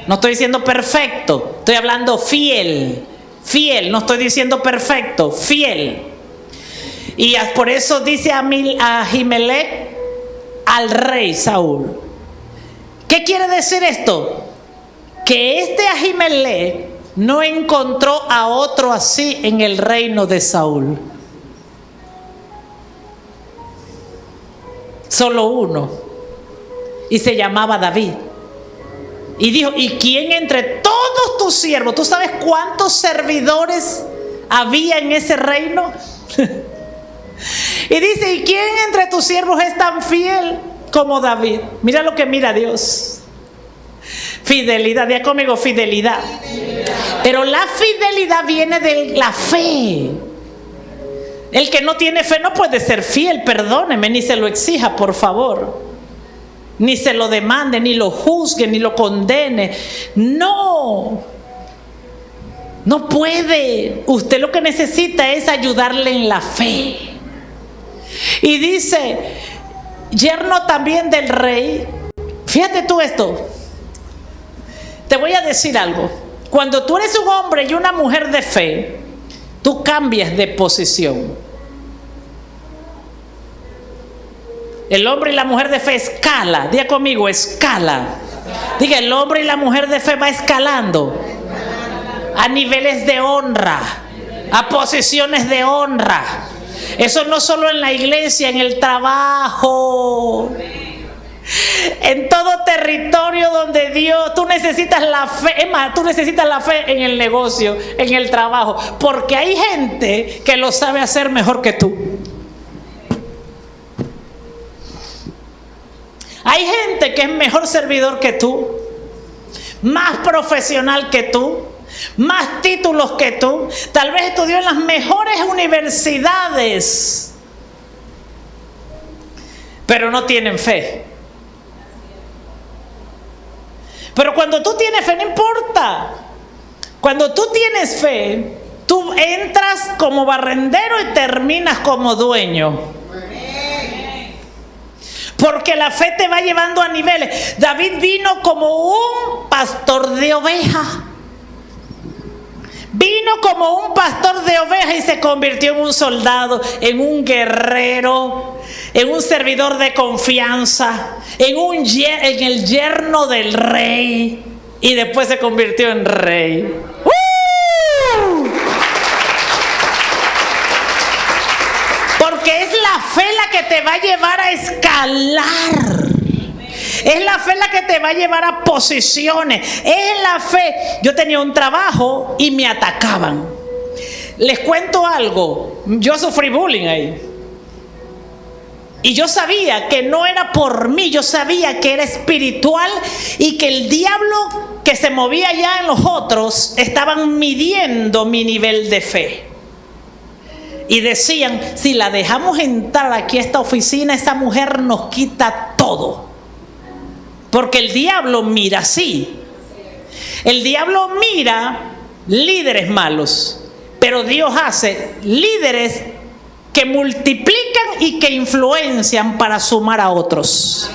No estoy diciendo perfecto, estoy hablando fiel. Fiel, no estoy diciendo perfecto, fiel. Y por eso dice a Ahimelech al rey Saúl. ¿Qué quiere decir esto? Que este Ahimelech no encontró a otro así en el reino de Saúl. Solo uno. Y se llamaba David. Y dijo, ¿y quién entre todos tus siervos? ¿Tú sabes cuántos servidores había en ese reino? Y dice, ¿y quién entre tus siervos es tan fiel como David? Mira lo que mira Dios. Fidelidad, diga conmigo, fidelidad. Pero la fidelidad viene de la fe. El que no tiene fe no puede ser fiel, perdóneme, ni se lo exija, por favor. Ni se lo demande, ni lo juzgue, ni lo condene. No. No puede. Usted lo que necesita es ayudarle en la fe. Y dice, yerno también del rey. Fíjate tú esto. Te voy a decir algo. Cuando tú eres un hombre y una mujer de fe, tú cambias de posición. El hombre y la mujer de fe escala. Diga conmigo, escala. Diga, el hombre y la mujer de fe va escalando a niveles de honra, a posiciones de honra. Eso no solo en la iglesia, en el trabajo, en todo territorio donde Dios, tú necesitas la fe. Es más, tú necesitas la fe en el negocio, en el trabajo, porque hay gente que lo sabe hacer mejor que tú. Hay gente que es mejor servidor que tú, más profesional que tú, más títulos que tú, tal vez estudió en las mejores universidades, pero no tienen fe. Pero cuando tú tienes fe, no importa. Cuando tú tienes fe, tú entras como barrendero y terminas como dueño. Porque la fe te va llevando a niveles. David vino como un pastor de ovejas. Vino como un pastor de ovejas y se convirtió en un soldado, en un guerrero, en un servidor de confianza, en el yerno del rey, y después se convirtió en rey. Porque es la fe la que te va a llevar a escalar. Es la fe la que te va a llevar a posiciones. Es la fe. Yo tenía un trabajo y me atacaban. Les cuento algo. Yo sufrí bullying ahí. Y yo sabía que no era por mí. Yo sabía que era espiritual y que el diablo que se movía allá en los otros estaban midiendo mi nivel de fe. Y decían, si la dejamos entrar aquí a esta oficina, esa mujer nos quita todo. Porque el diablo mira así. El diablo mira líderes malos, pero Dios hace líderes que multiplican y que influencian para sumar a otros.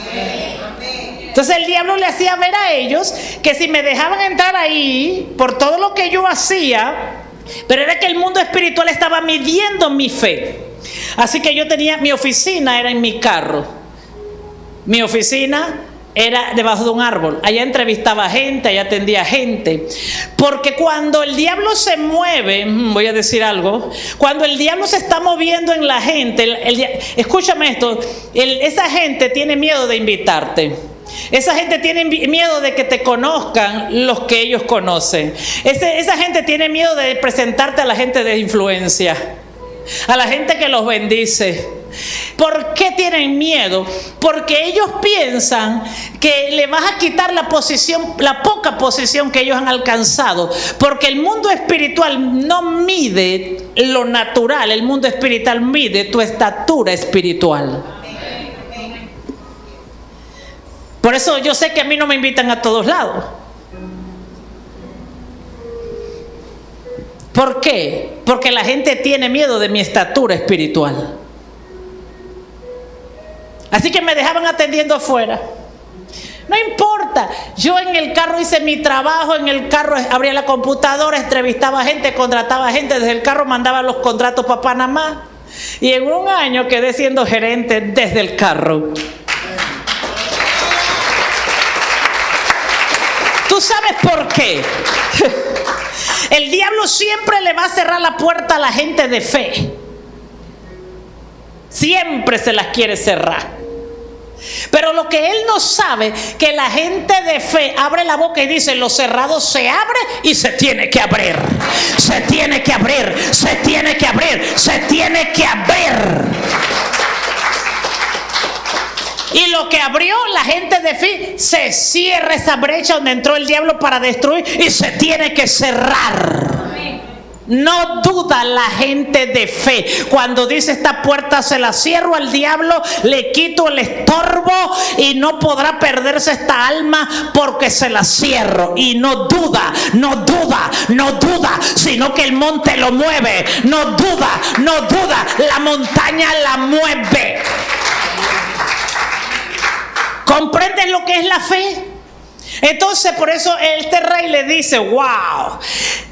Entonces el diablo le hacía ver a ellos que si me dejaban entrar ahí por todo lo que yo hacía, pero era que el mundo espiritual estaba midiendo mi fe. Así que yo tenía, mi oficina era en mi carro. Mi oficina era debajo de un árbol. Allá entrevistaba gente, allá atendía gente. Porque cuando el diablo se mueve, voy a decir algo, cuando el diablo se está moviendo en la gente, escúchame esto, esa gente tiene miedo de invitarte. Esa gente tiene miedo de que te conozcan los que ellos conocen. Esa gente tiene miedo de presentarte a la gente de influencia, a la gente que los bendice. ¿Por qué tienen miedo? Porque ellos piensan que le vas a quitar la posición, la poca posición que ellos han alcanzado. Porque el mundo espiritual no mide lo natural, el mundo espiritual mide tu estatura espiritual. Por eso yo sé que a mí no me invitan a todos lados. ¿Por qué? Porque la gente tiene miedo de mi estatura espiritual. Así que me dejaban atendiendo afuera. No importa, yo en el carro hice mi trabajo, en el carro abría la computadora, entrevistaba gente, contrataba gente, desde el carro mandaba los contratos para Panamá. Y en un año quedé siendo gerente desde el carro. ¿Tú sabes por qué? El diablo siempre le va a cerrar la puerta a la gente de fe. Siempre se las quiere cerrar. Pero lo que él no sabe, que la gente de fe abre la boca y dice: lo cerrado se abre y se tiene que abrir. Se tiene que abrir, se tiene que abrir, se tiene que abrir. Y lo que abrió la gente de fe, se cierra esa brecha donde entró el diablo para destruir y se tiene que cerrar. No duda la gente de fe cuando dice: esta puerta se la cierro al diablo, le quito el estorbo y no podrá perderse esta alma porque se la cierro. Y no duda, no duda, no duda, sino que el monte lo mueve. No duda, no duda, la montaña la mueve. ¿Comprendes lo que es la fe? Entonces por eso este rey le dice: wow.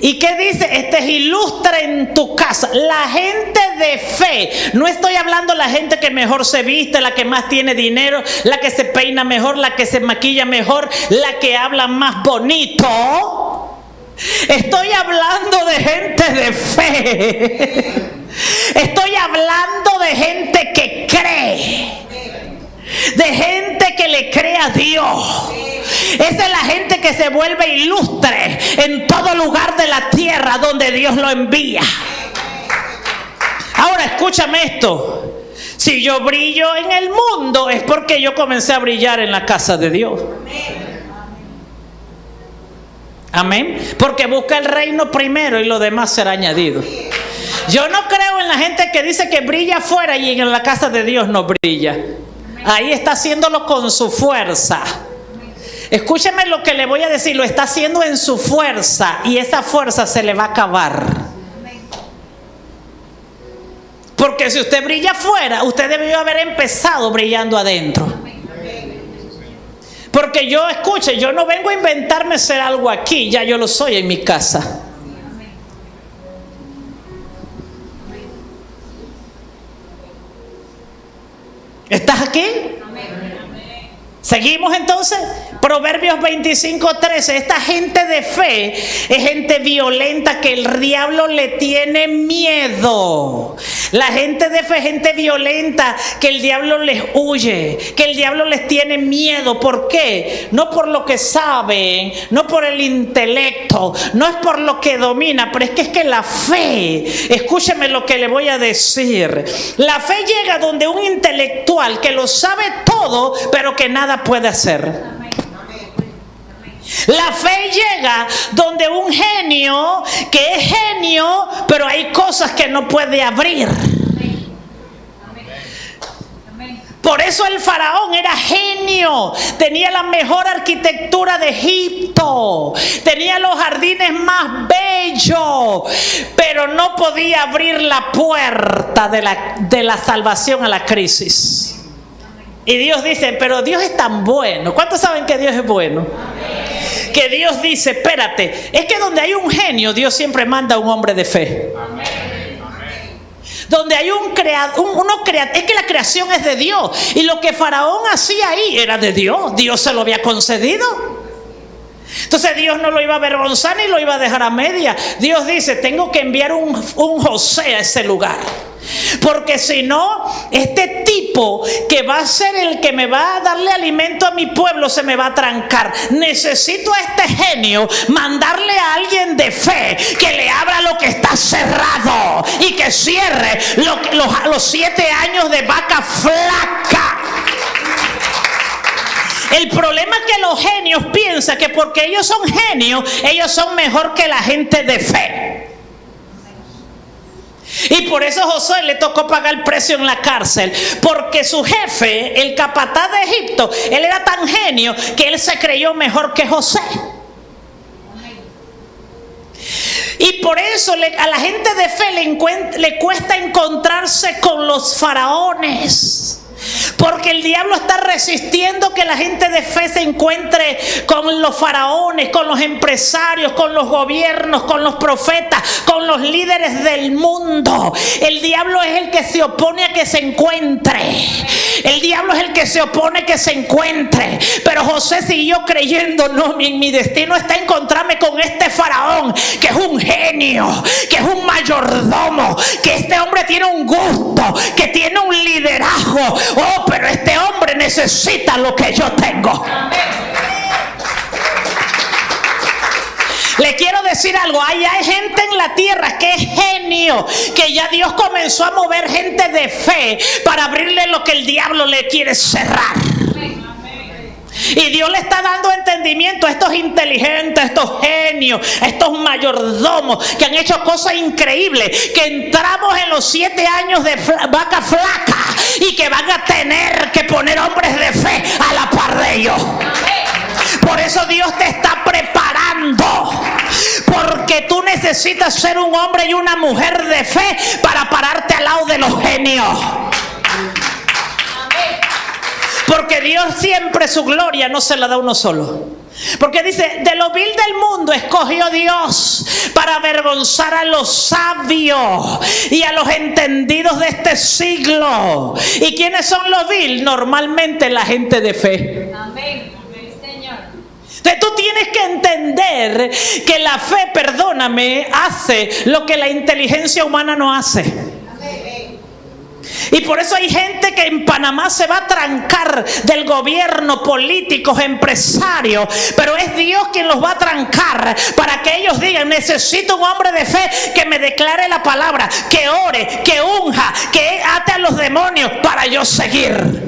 ¿Y qué dice? Este es ilustre en tu casa. La gente de fe, no estoy hablando de la gente que mejor se viste, la que más tiene dinero, la que se peina mejor, la que se maquilla mejor, la que habla más bonito. Estoy hablando de gente de fe. Estoy hablando de gente que cree, de gente que le cree a Dios. Esa es la gente que se vuelve ilustre en todo lugar de la tierra donde Dios lo envía. Ahora escúchame esto: si yo brillo en el mundo es porque yo comencé a brillar en la casa de Dios. Amén. Porque busca el reino primero y lo demás será añadido. Yo no creo en la gente que dice que brilla afuera y en la casa de Dios no brilla. Ahí está haciéndolo con su fuerza. Escúcheme lo que le voy a decir: lo está haciendo en su fuerza y esa fuerza se le va a acabar. Porque si usted brilla afuera, usted debió haber empezado brillando adentro. Porque yo, escuche, yo no vengo a inventarme ser algo aquí, ya yo lo soy en mi casa. ¿Estás aquí? Seguimos entonces. Proverbios 25:13. Esta gente de fe es gente violenta que el diablo le tiene miedo. La gente de fe es gente violenta que el diablo les huye, que el diablo les tiene miedo. ¿Por qué? No por lo que saben, no por el intelecto, no es por lo que domina, pero es que la fe, escúcheme lo que le voy a decir, la fe llega donde un intelectual que lo sabe todo pero que nada puede hacer. La fe llega donde un genio que es genio, pero hay cosas que no puede abrir. Por eso el faraón era genio, tenía la mejor arquitectura de Egipto, tenía los jardines más bellos, pero no podía abrir la puerta de la salvación a la crisis. Y Dios dice: pero Dios es tan bueno. ¿Cuántos saben que Dios es bueno? Amén. Que Dios dice: espérate, es que donde hay un genio, Dios siempre manda a un hombre de fe. Amén. Donde hay es que la creación es de Dios. Y lo que Faraón hacía ahí era de Dios. Dios se lo había concedido. Entonces Dios no lo iba a avergonzar ni lo iba a dejar a media. Dios dice: tengo que enviar un José a ese lugar. Porque si no, este tipo que va a ser el que me va a darle alimento a mi pueblo se me va a trancar. Necesito a este genio mandarle a alguien de fe que le abra lo que está cerrado y que cierre los 7 años de vaca flaca. El problema es que los genios piensan que porque ellos son genios, ellos son mejor que la gente de fe. Y por eso a Josué le tocó pagar el precio en la cárcel, porque su jefe, el capataz de Egipto, él era tan genio que él se creyó mejor que José. Y por eso a la gente de fe le cuesta encontrarse con los faraones. Porque el diablo está resistiendo que la gente de fe se encuentre con los faraones, con los empresarios, con los gobiernos, con los profetas, con los líderes del mundo. El diablo es el que se opone a que se encuentre. El diablo es el que se opone a que se encuentre. Pero José siguió creyendo, no, mi destino está encontrarme con este faraón, que es un genio, que es un mayordomo, que este hombre tiene un gusto, que tiene un liderazgo. Oh, pero este hombre necesita lo que yo tengo. Le quiero decir algo, hay gente en la tierra que es genio, que ya Dios comenzó a mover gente de fe para abrirle lo que el diablo le quiere cerrar. Y Dios le está dando entendimiento a estos inteligentes, a estos genios, a estos mayordomos que han hecho cosas increíbles, que entramos en los 7 años de vaca flaca y que van a tener que poner hombres de fe a la par de ellos. Por eso Dios te está preparando, porque tú necesitas ser un hombre y una mujer de fe para pararte al lado de los genios. Porque Dios siempre su gloria no se la da a uno solo. Porque dice, de lo vil del mundo escogió Dios para avergonzar a los sabios y a los entendidos de este siglo. ¿Y quiénes son los vil? Normalmente la gente de fe. Amén. Entonces tú tienes que entender que la fe, perdóname, hace lo que la inteligencia humana no hace. Y por eso hay gente que en Panamá se va a trancar del gobierno, políticos, empresarios, pero es Dios quien los va a trancar para que ellos digan, necesito un hombre de fe que me declare la palabra, que ore, que unja, que ate a los demonios para yo seguir.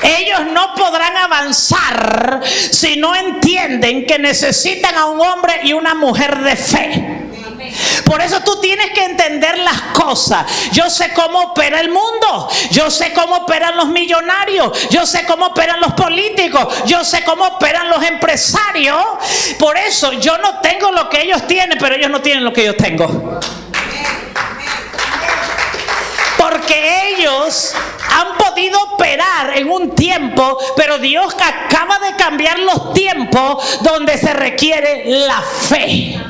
Ellos no podrán avanzar si no entienden que necesitan a un hombre y una mujer de fe. Por eso tú tienes que entender las cosas. Yo sé cómo opera el mundo, yo sé cómo operan los millonarios, yo sé cómo operan los políticos, yo sé cómo operan los empresarios. Por eso yo no tengo lo que ellos tienen, pero ellos no tienen lo que yo tengo. Porque ellos han podido operar en un tiempo, pero Dios acaba de cambiar los tiempos donde se requiere la fe.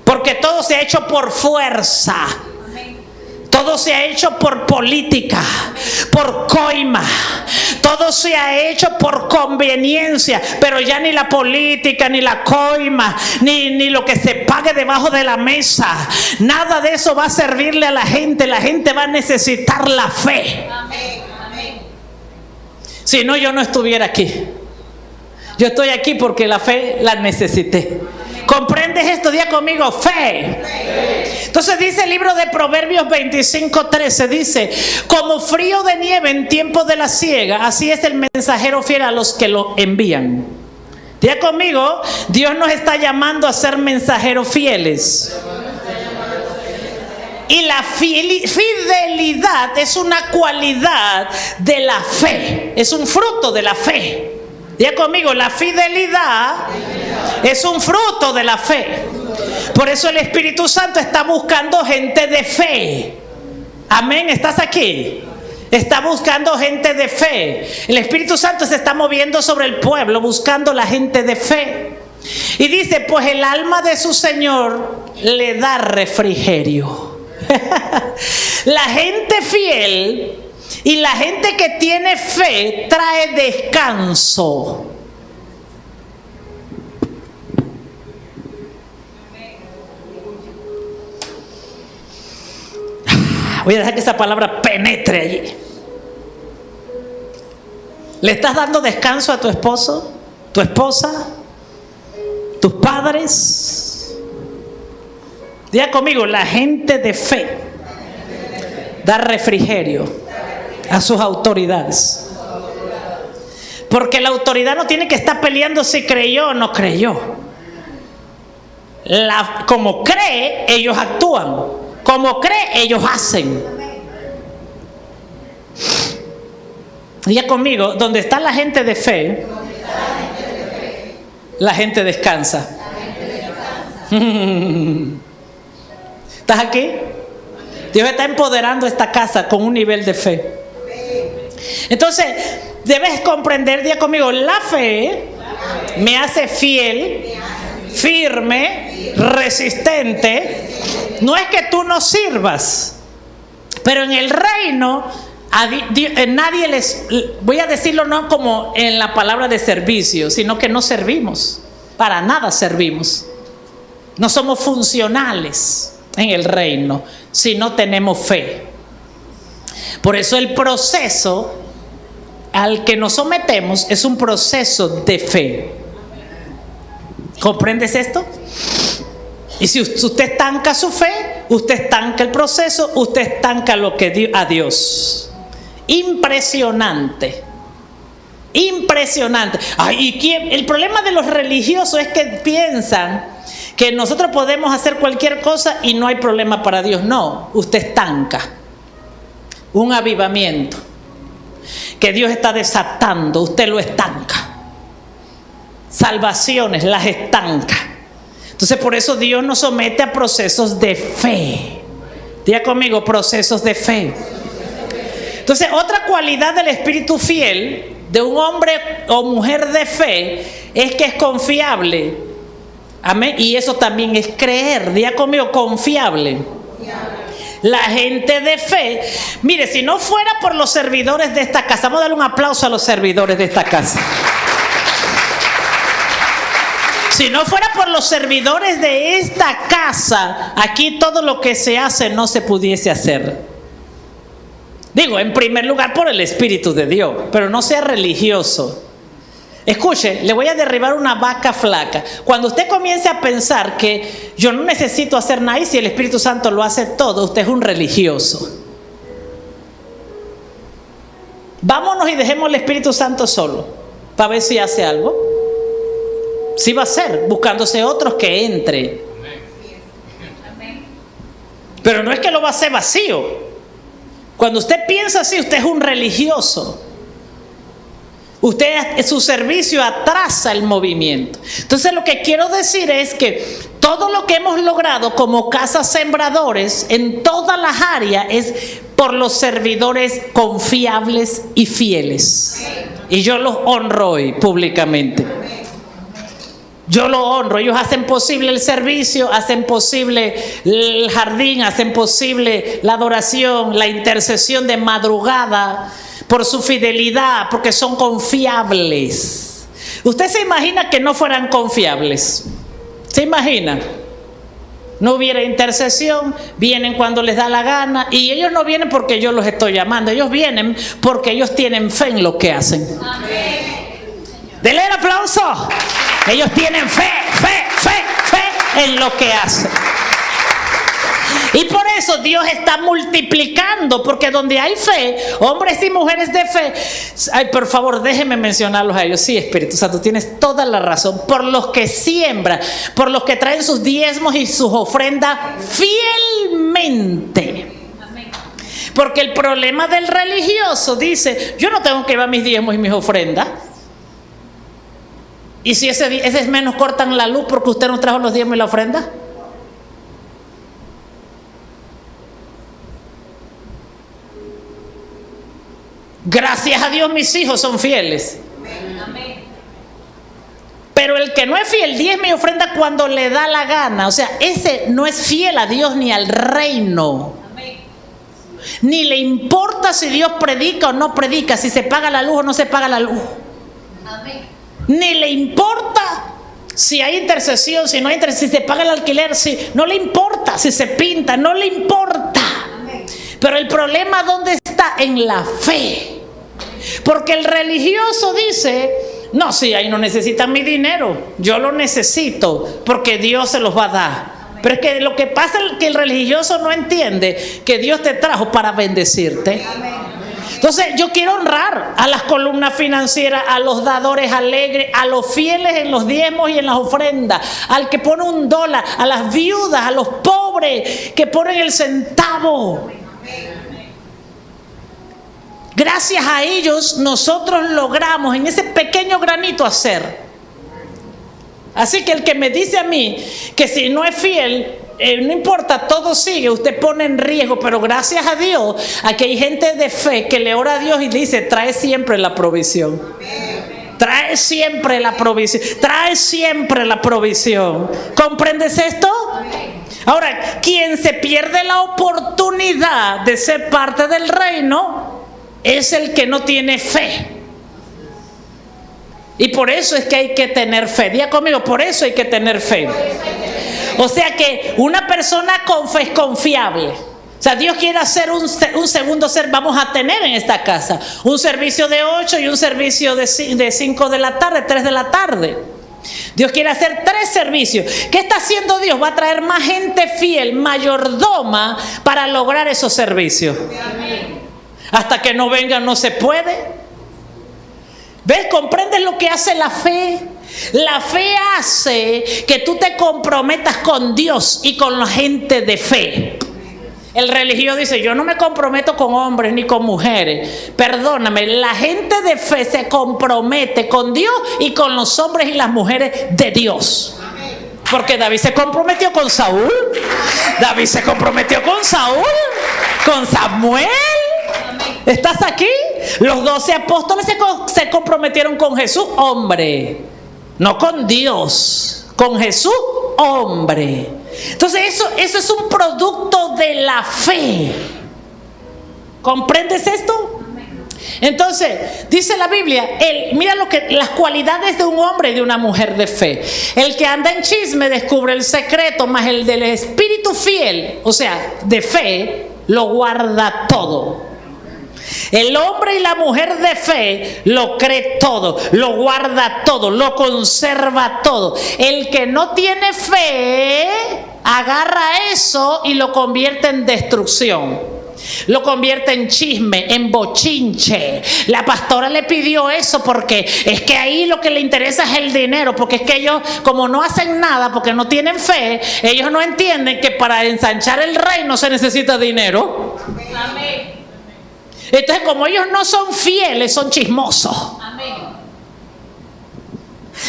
Porque todo se ha hecho por fuerza. Todo se ha hecho por política, por coima. Todo se ha hecho por conveniencia. Pero ya ni la política, ni la coima, ni lo que se pague debajo de la mesa, nada de eso va a servirle a la gente. La gente va a necesitar la fe. Si no, yo no estuviera aquí. Yo estoy aquí porque la fe la necesité. ¿Comprendes esto? Día conmigo, fe. Entonces dice el libro de Proverbios 25:13, dice, como frío de nieve en tiempo de la siega, así es el mensajero fiel a los que lo envían. Día conmigo, Dios nos está llamando a ser mensajeros fieles. Y la fidelidad es una cualidad de la fe, es un fruto de la fe. Diga conmigo, la fidelidad es un fruto de la fe. Por eso el Espíritu Santo está buscando gente de fe. Amén, ¿estás aquí? Está buscando gente de fe. El Espíritu Santo se está moviendo sobre el pueblo, buscando la gente de fe. Y dice, pues el alma de su Señor le da refrigerio. La gente fiel y la gente que tiene fe trae descanso. Voy a dejar que esa palabra penetre allí. ¿Le estás dando descanso a tu esposo, tu esposa, tus padres? Diga conmigo, la gente de fe da refrigerio a sus autoridades. Porque la autoridad no tiene que estar peleando si creyó o no creyó. como cree, ellos actúan. Como cree, ellos hacen. Diga conmigo, donde está la gente de fe, la gente descansa. ¿Estás aquí? Dios está empoderando esta casa con un nivel de fe. Entonces, debes comprender, diga conmigo, la fe me hace fiel, firme, resistente. No es que tú no sirvas, pero en el reino nadie les, voy a decirlo no como en la palabra de servicio, sino que no servimos, para nada servimos. No somos funcionales en el reino si no tenemos fe. Por eso el proceso al que nos sometemos es un proceso de fe. ¿Comprendes esto? Y si usted estanca su fe, usted estanca el proceso, usted estanca lo que dio a Dios. Impresionante. Impresionante. El problema de los religiosos es que piensan que nosotros podemos hacer cualquier cosa y no hay problema para Dios. No, usted estanca un avivamiento que Dios está desatando, usted lo estanca. Salvaciones las estanca. Entonces por eso Dios nos somete a procesos de fe. Diga conmigo, procesos de fe. Entonces otra cualidad del espíritu fiel de un hombre o mujer de fe es que es confiable. Amén. Y eso también es creer. Diga conmigo, confiable. La gente de fe, mire, si no fuera por los servidores de esta casa, vamos a darle un aplauso a los servidores de esta casa. Si no fuera por los servidores de esta casa, aquí todo lo que se hace no se pudiese hacer. Digo, en primer lugar por el Espíritu de Dios, pero no sea religioso. Escuche, le voy a derribar una vaca flaca. Cuando usted comience a pensar que yo no necesito hacer nada y si el Espíritu Santo lo hace todo, usted es un religioso. Vámonos y dejemos al Espíritu Santo solo para ver si hace algo. Sí va a ser, buscándose otros que entre. Pero no es que lo va a hacer vacío. Cuando usted piensa así, usted es un religioso. Usted, su servicio atrasa el movimiento. Entonces lo que quiero decir es que todo lo que hemos logrado como casas sembradores en todas las áreas es por los servidores confiables y fieles. Y yo los honro hoy públicamente. Yo lo honro. Ellos hacen posible el servicio, hacen posible el jardín, hacen posible la adoración, la intercesión de madrugada, por su fidelidad, porque son confiables. ¿Usted se imagina que no fueran confiables? ¿Se imagina? No hubiera intercesión, vienen cuando les da la gana, y ellos no vienen porque yo los estoy llamando, ellos vienen porque ellos tienen fe en lo que hacen. Denle el aplauso. Ellos tienen fe en lo que hacen. Y por eso Dios está multiplicando, porque donde hay fe, hombres y mujeres de fe, ay, por favor, déjenme mencionarlos a ellos. Sí, Espíritu Santo, tienes toda la razón. Por los que siembran, por los que traen sus diezmos y sus ofrendas fielmente. Porque el problema del religioso dice, yo no tengo que llevar mis diezmos y mis ofrendas. Y si ese menos cortan la luz porque usted no trajo los diezmos y la ofrenda. Gracias a Dios mis hijos son fieles. Amén. Pero el que no es fiel, diezmo y ofrenda cuando le da la gana. O sea, ese no es fiel a Dios ni al reino. Amén. Ni le importa si Dios predica o no predica, si se paga la luz o no se paga la luz. Amén. Ni le importa si hay intercesión, si no hay intercesión, si se paga el alquiler, no le importa, si se pinta, no le importa. Amén. Pero el problema ¿dónde está? En la fe. Porque el religioso dice, no, sí, ahí no necesitan mi dinero, yo lo necesito porque Dios se los va a dar. Pero es que lo que pasa es que el religioso no entiende que Dios te trajo para bendecirte. Entonces yo quiero honrar a las columnas financieras, a los dadores alegres, a los fieles en los diezmos y en las ofrendas, al que pone $1, a las viudas, a los pobres que ponen el centavo. Gracias a ellos nosotros logramos en ese pequeño granito hacer. Así que el que me dice a mí que si no es fiel, no importa, todo sigue, usted pone en riesgo, pero gracias a Dios, aquí hay gente de fe que le ora a Dios y dice, trae siempre la provisión. Trae siempre la provisión. Trae siempre la provisión. ¿Comprendes esto? Ahora, quien se pierde la oportunidad de ser parte del reino es el que no tiene fe. Y por eso es que hay que tener fe. Diga conmigo, por eso hay que tener fe. O sea que una persona con fe es confiable. O sea, Dios quiere hacer un segundo ser. Vamos a tener en esta casa un servicio de 8 y un servicio de 5 de la tarde, 3 de la tarde. Dios quiere hacer 3 servicios. ¿Qué está haciendo Dios? Va a traer más gente fiel, mayordoma, para lograr esos servicios. Hasta que no vengan no se puede. ¿Ves? ¿Comprendes lo que hace la fe? La fe hace que tú te comprometas con Dios y con la gente de fe. El religioso dice, yo no me comprometo con hombres ni con mujeres. Perdóname, la gente de fe se compromete con Dios y con los hombres y las mujeres de Dios. Porque David se comprometió con Saúl. David se comprometió con Saúl, con Samuel. ¿Estás aquí? Los 12 apóstoles se comprometieron con Jesús, hombre. No con Dios, con Jesús, hombre. Entonces eso es un producto de la fe. ¿Comprendes esto? Entonces, dice la Biblia, mira las cualidades de un hombre y de una mujer de fe. El que anda en chisme descubre el secreto, mas el del espíritu fiel, o sea, de fe, lo guarda todo. El hombre y la mujer de fe lo cree todo, lo guarda todo, lo conserva todo. El que no tiene fe agarra eso y lo convierte en destrucción. Lo convierte en chisme, en bochinche. La pastora le pidió eso porque es que ahí lo que le interesa es el dinero. Porque es que ellos, como no hacen nada, porque no tienen fe, ellos no entienden que para ensanchar el reino se necesita dinero. Amén. Entonces, como ellos no son fieles, son chismosos. Amén.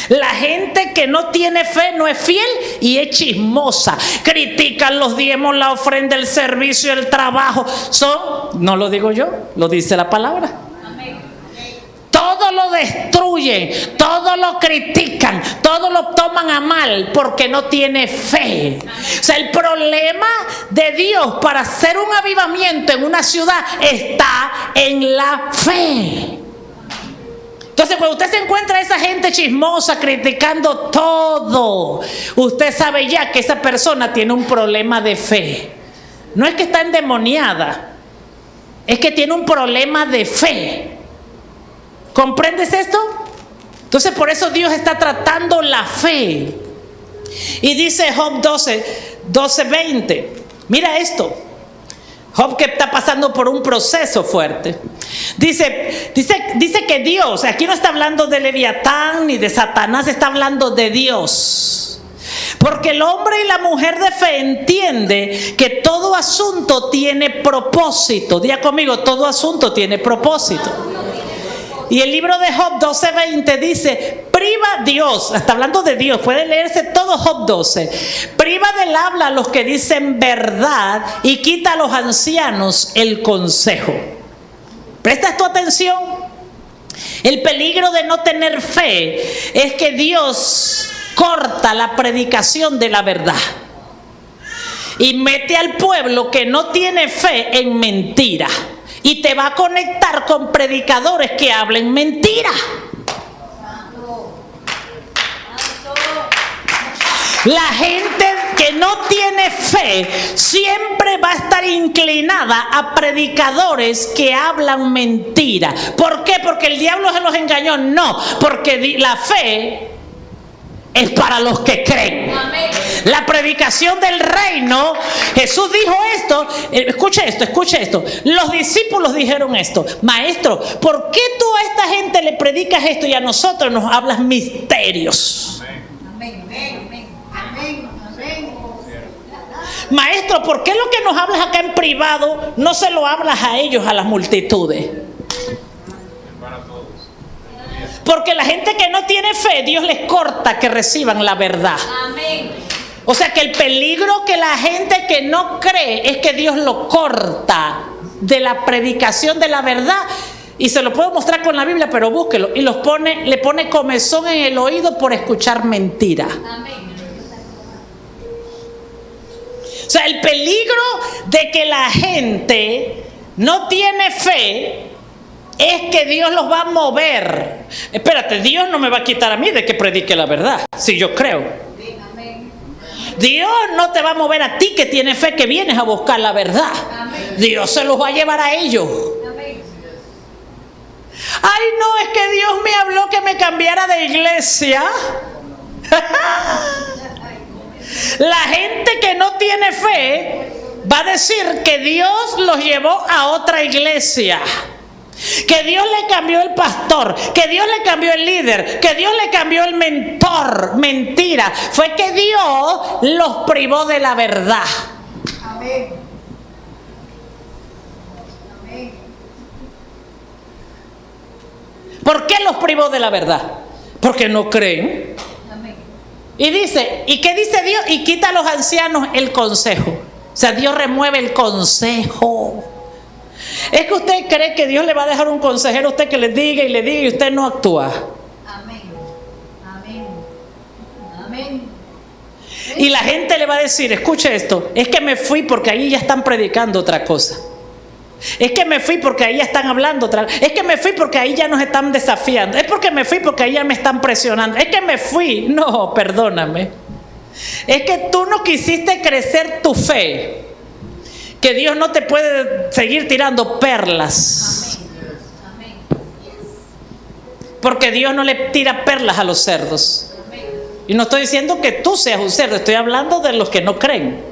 La gente que no tiene fe no es fiel y es chismosa. Critican los diezmos, la ofrenda, el servicio, el trabajo. No lo digo yo, lo dice la palabra. Amén. Todo lo destruyen, todo lo critican, todo lo toman a mal porque no tiene fe. O sea, el problema de Dios para hacer un avivamiento en una ciudad está en la fe. Entonces, cuando usted se encuentra a esa gente chismosa criticando todo, usted sabe ya que esa persona tiene un problema de fe. No es que está endemoniada, es que tiene un problema de fe. ¿Comprendes esto? Entonces, por eso Dios está tratando la fe. Y dice Job 12:20. Mira esto. Job, que está pasando por un proceso fuerte. Dice que Dios, aquí no está hablando de Leviatán ni de Satanás, está hablando de Dios. Porque el hombre y la mujer de fe entiende que todo asunto tiene propósito. Diga conmigo, todo asunto tiene propósito. Y el libro de Job 12:20 dice, priva Dios, está hablando de Dios, puede leerse todo Job 12, priva del habla a los que dicen verdad y quita a los ancianos el consejo. ¿Prestas tu atención? El peligro de no tener fe es que Dios corta la predicación de la verdad y mete al pueblo que no tiene fe en mentira. Y te va a conectar con predicadores que hablen mentira. La gente que no tiene fe siempre va a estar inclinada a predicadores que hablan mentira. ¿Por qué? Porque el diablo se los engañó. No, porque la fe es para los que creen. La predicación del reino. Jesús dijo esto. Escuche esto. Los discípulos dijeron esto: Maestro, ¿por qué tú a esta gente le predicas esto y a nosotros nos hablas misterios? Amén, amén, amén, amén. Maestro, ¿por qué lo que nos hablas acá en privado no se lo hablas a ellos, a las multitudes? Porque la gente que no tiene fe, Dios les corta que reciban la verdad. Amén. O sea que el peligro que la gente que no cree es que Dios lo corta de la predicación de la verdad. Y se lo puedo mostrar con la Biblia, pero búsquelo. Y le pone comezón en el oído por escuchar mentira. Amén. O sea, el peligro de que la gente no tiene fe es que Dios los va a mover. Espérate, Dios no me va a quitar a mí de que predique la verdad, si yo creo. Amén. Dios no te va a mover a ti que tienes fe, que vienes a buscar la verdad. Amén. Dios se los va a llevar a ellos. Amén. Ay, no, es que Dios me habló que me cambiara de iglesia. La gente que no tiene fe va a decir que Dios los llevó a otra iglesia, que Dios le cambió el pastor, que Dios le cambió el líder, que Dios le cambió el mentor. Mentira, fue que Dios los privó de la verdad. Amén. Amén. ¿Por qué los privó de la verdad? Porque no creen. Amén. Y dice, ¿y qué dice Dios? Y quita a los ancianos el consejo. O sea, Dios remueve el consejo. Es que usted cree que Dios le va a dejar un consejero a usted que le diga y usted no actúa. Amén. Amén. Amén. Y la gente le va a decir, escuche esto, es que me fui porque ahí ya están predicando otra cosa. Es que me fui porque ahí ya están hablando otra cosa. Es que me fui porque ahí ya nos están desafiando. Es porque me fui porque ahí ya me están presionando. Es que me fui. No, perdóname. Es que tú no quisiste crecer tu fe. Que Dios no te puede seguir tirando perlas. Amén. Porque Dios no le tira perlas a los cerdos. Y no estoy diciendo que tú seas un cerdo, estoy hablando de los que no creen.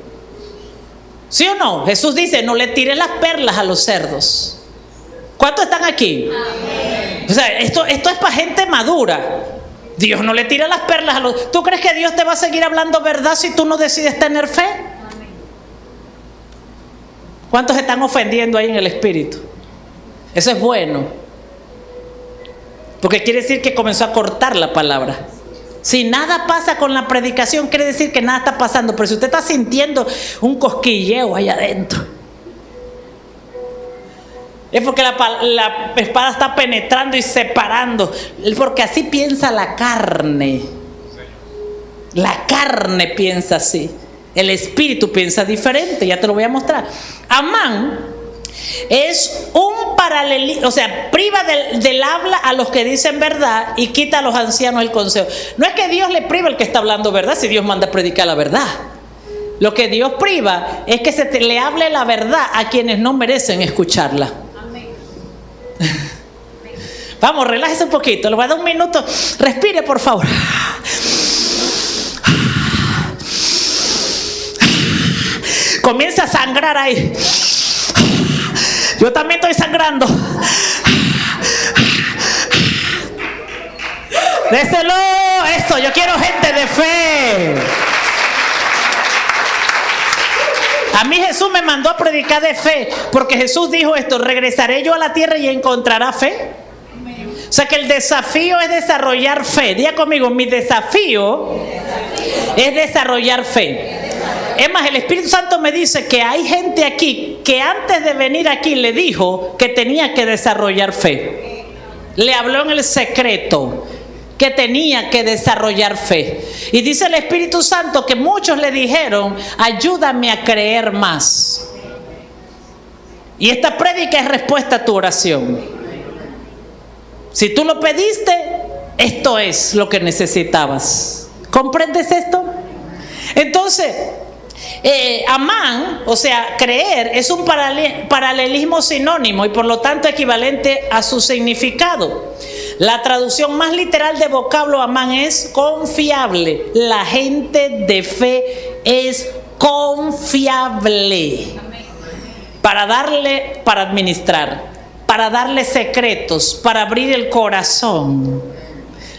¿Sí o no? Jesús dice, no le tires las perlas a los cerdos. ¿Cuántos están aquí? Amén. O sea, esto es para gente madura. Dios no le tira las perlas a los... ¿Tú crees que Dios te va a seguir hablando verdad si tú no decides tener fe? ¿Cuántos están ofendiendo ahí en el espíritu? Eso es bueno, porque quiere decir que comenzó a cortar la palabra. Si nada pasa con la predicación, quiere decir que nada está pasando. Pero si usted está sintiendo un cosquilleo ahí adentro, es porque la espada está penetrando y separando. Porque así piensa la carne. La carne piensa así. El espíritu piensa diferente, ya te lo voy a mostrar. Amán es un paralelismo, o sea, priva del habla a los que dicen verdad y quita a los ancianos el consejo. No es que Dios le priva al que está hablando verdad, si Dios manda a predicar la verdad. Lo que Dios priva es que le hable la verdad a quienes no merecen escucharla. Amén. Vamos, relájese un poquito, le voy a dar un minuto. Respire, por favor. Comienza a sangrar ahí. Yo también estoy sangrando. Déselo. Eso, yo quiero gente de fe. A mí Jesús me mandó a predicar de fe, porque Jesús dijo esto: regresaré yo a la tierra y encontrará fe. O sea que el desafío es desarrollar fe. Diga conmigo, mi desafío es desarrollar fe. Es más, el Espíritu Santo me dice que hay gente aquí que antes de venir aquí le dijo que tenía que desarrollar fe. Le habló en el secreto que tenía que desarrollar fe. Y dice el Espíritu Santo que muchos le dijeron, ayúdame a creer más. Y esta prédica es respuesta a tu oración. Si tú lo pediste, esto es lo que necesitabas. ¿Comprendes esto? Entonces, Amán, o sea, creer, es un paralelismo sinónimo y por lo tanto equivalente a su significado. La traducción más literal de vocablo amán es confiable. La gente de fe es confiable. Para darle, para administrar, para darle secretos, para abrir el corazón.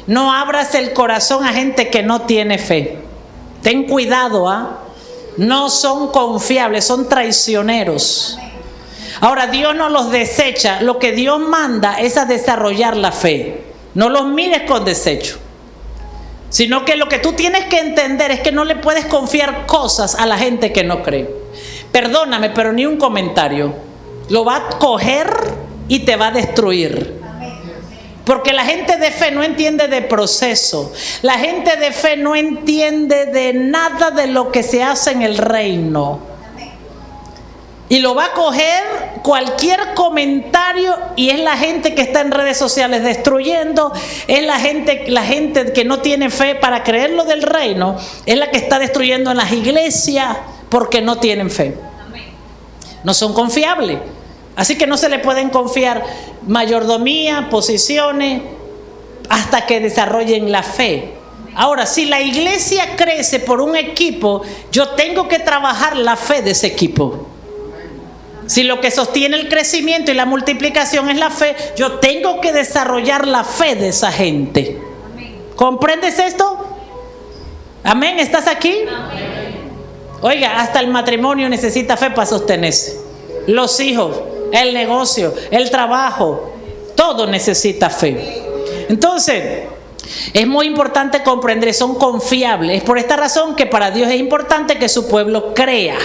No abras el corazón a gente que no tiene fe. Ten cuidado, ¿ah? No son confiables, son traicioneros. Ahora, Dios no los desecha. Lo que Dios manda es a desarrollar la fe. No los mires con desecho. Sino que lo que tú tienes que entender es que no le puedes confiar cosas a la gente que no cree. Perdóname, pero ni un comentario. Lo va a coger y te va a destruir. Porque la gente de fe no entiende de proceso. La gente de fe no entiende de nada de lo que se hace en el reino. Y lo va a coger cualquier comentario, y es la gente que está en redes sociales destruyendo, es la gente que no tiene fe para creer lo del reino, es la que está destruyendo en las iglesias porque no tienen fe. No son confiables. Así que no se le pueden confiar mayordomía, posiciones, hasta que desarrollen la fe. Ahora, si la iglesia crece por un equipo, yo tengo que trabajar la fe de ese equipo. Si lo que sostiene el crecimiento y la multiplicación es la fe, yo tengo que desarrollar la fe de esa gente. ¿Comprendes esto? Amén. ¿Estás aquí? Amén. Oiga, hasta el matrimonio necesita fe para sostenerse. Los hijos, el negocio, el trabajo, todo necesita fe. Entonces, es muy importante comprender, son confiables. Es por esta razón que para Dios es importante que su pueblo crea.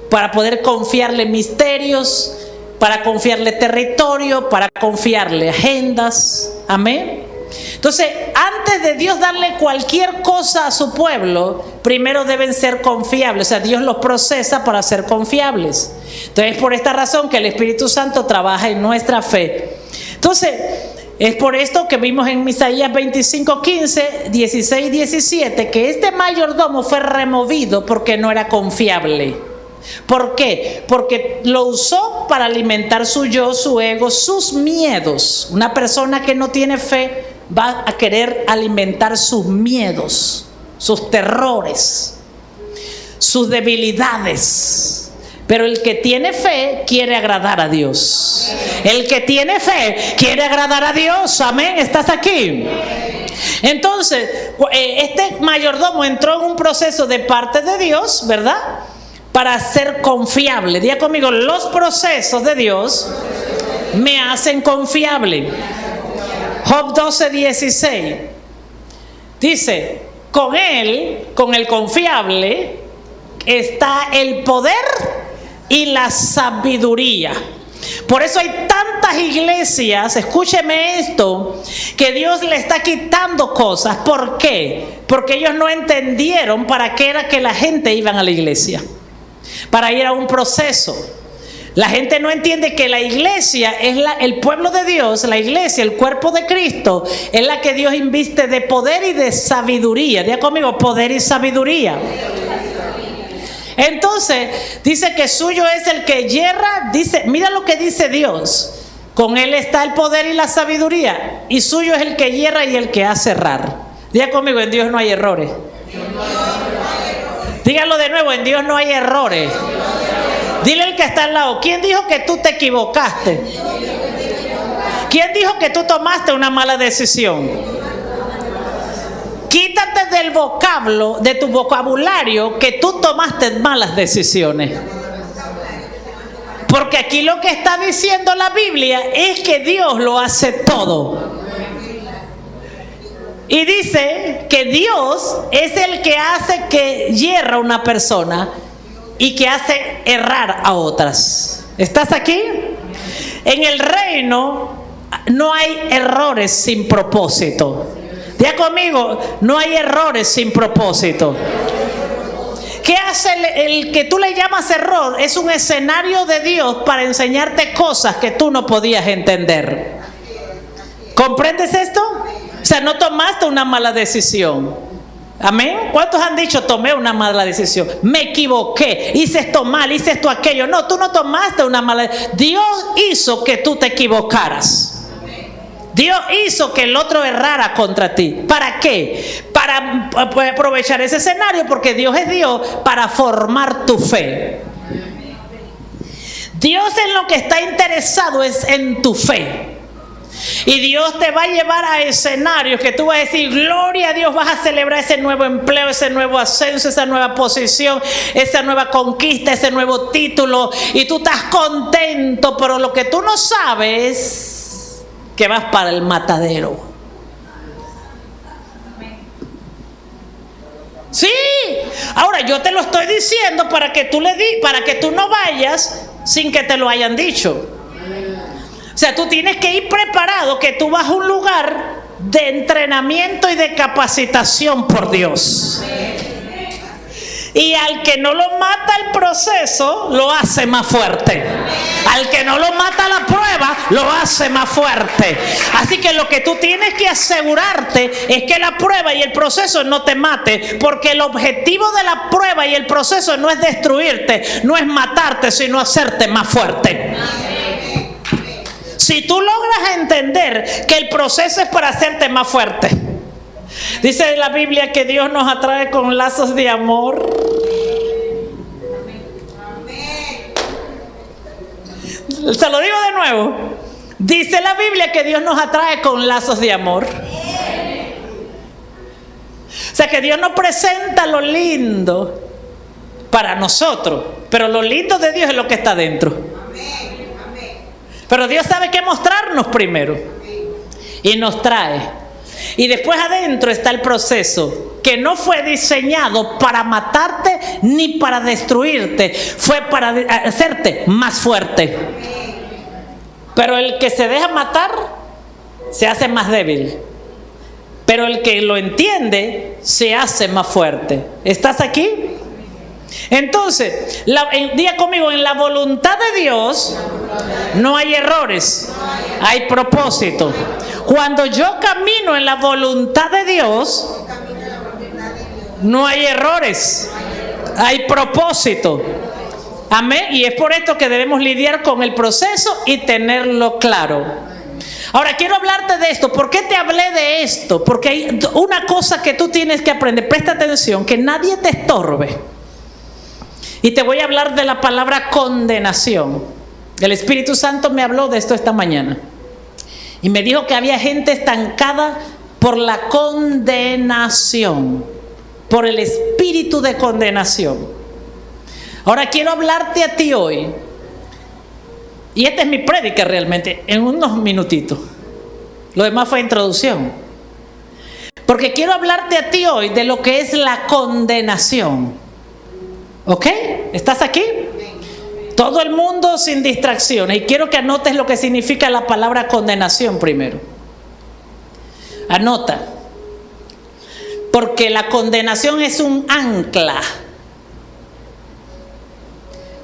Para poder confiarle misterios, para confiarle territorio, para confiarle agendas. Amén. Entonces, antes de Dios darle cualquier cosa a su pueblo, primero deben ser confiables. O sea, Dios los procesa para ser confiables. Entonces, es por esta razón que el Espíritu Santo trabaja en nuestra fe. Entonces, es por esto que vimos en Isaías 25, 15, 16, 17, que este mayordomo fue removido porque no era confiable. ¿Por qué? Porque lo usó para alimentar su yo, su ego, sus miedos. Una persona que no tiene fe va a querer alimentar sus miedos, sus terrores, sus debilidades. Pero el que tiene fe quiere agradar a Dios. El que tiene fe quiere agradar a Dios. Amén. ¿Estás aquí? Entonces, este mayordomo entró en un proceso de parte de Dios, ¿verdad? Para ser confiable. Diga conmigo, los procesos de Dios me hacen confiable. Job 12:16 dice, con él, con el confiable, está el poder y la sabiduría. Por eso hay tantas iglesias, escúcheme esto, que Dios le está quitando cosas. ¿Por qué? Porque ellos no entendieron para qué era que la gente iba a la iglesia. Para ir a un proceso. La gente no entiende que la iglesia es el pueblo de Dios, la iglesia, el cuerpo de Cristo, es la que Dios inviste de poder y de sabiduría. Diga conmigo, poder y sabiduría. Entonces, dice que suyo es el que yerra, dice, mira lo que dice Dios. Con él está el poder y la sabiduría, y suyo es el que yerra y el que hace errar. Diga conmigo, en Dios no hay errores. Dígalo de nuevo, en Dios no hay errores. Dile al que está al lado, ¿quién dijo que tú te equivocaste? ¿Quién dijo que tú tomaste una mala decisión? Quítate del vocablo, de tu vocabulario, que tú tomaste malas decisiones. Porque aquí lo que está diciendo la Biblia es que Dios lo hace todo. Y dice que Dios es el que hace que hierra a una persona y que hace errar a otras. ¿Estás aquí? En el reino no hay errores sin propósito. Diga conmigo, no hay errores sin propósito. ¿Qué hace el que tú le llamas error? Es un escenario de Dios para enseñarte cosas que tú no podías entender. ¿Comprendes esto? O sea, no tomaste una mala decisión. Amén. ¿Cuántos han dicho tomé una mala decisión? Me equivoqué, hice esto mal, hice esto aquello. No, tú no tomaste una mala decisión. Dios hizo que tú te equivocaras. Dios hizo que el otro errara contra ti. ¿Para qué? Para aprovechar ese escenario, porque Dios es Dios, para formar tu fe. Dios en lo que está interesado es en tu fe. Y Dios te va a llevar a escenarios que tú vas a decir, gloria a Dios, vas a celebrar ese nuevo empleo, ese nuevo ascenso, esa nueva posición, esa nueva conquista, ese nuevo título, y tú estás contento, pero lo que tú no sabes es que vas para el matadero. Sí, ahora yo te lo estoy diciendo para que tú no vayas sin que te lo hayan dicho. O sea, tú tienes que ir preparado, que tú vas a un lugar de entrenamiento y de capacitación por Dios. Y al que no lo mata el proceso, lo hace más fuerte. Al que no lo mata la prueba, lo hace más fuerte. Así que lo que tú tienes que asegurarte es que la prueba y el proceso no te mate, porque el objetivo de la prueba y el proceso no es destruirte, no es matarte, sino hacerte más fuerte. Si tú logras entender que el proceso es para hacerte más fuerte. Dice la Biblia que Dios nos atrae con lazos de amor. Se lo digo de nuevo. Dice la Biblia que Dios nos atrae con lazos de amor. O sea que Dios nos presenta lo lindo para nosotros, pero lo lindo de Dios es lo que está dentro. Pero Dios sabe qué mostrarnos primero y nos trae. Y después adentro está el proceso, que no fue diseñado para matarte ni para destruirte, fue para hacerte más fuerte. Pero el que se deja matar se hace más débil, pero el que lo entiende se hace más fuerte. ¿Estás aquí? Entonces, diga conmigo, en la voluntad de Dios no hay errores, hay propósito. Cuando yo camino en la voluntad de Dios, no hay errores, hay propósito. Amén. Y es por esto que debemos lidiar con el proceso y tenerlo claro. Ahora quiero hablarte de esto. ¿Por qué te hablé de esto? Porque hay una cosa que tú tienes que aprender. Presta atención, que nadie te estorbe. Y te voy a hablar de la palabra condenación. El Espíritu Santo me habló de esto esta mañana. Y me dijo que había gente estancada por la condenación, por el espíritu de condenación. Ahora quiero hablarte a ti hoy. Y esta es mi prédica realmente, en unos minutitos. Lo demás fue introducción. Porque quiero hablarte a ti hoy de lo que es la condenación. ¿Ok? ¿Estás aquí? Todo el mundo sin distracciones. Y quiero que anotes lo que significa la palabra condenación primero. Anota. Porque la condenación es un ancla.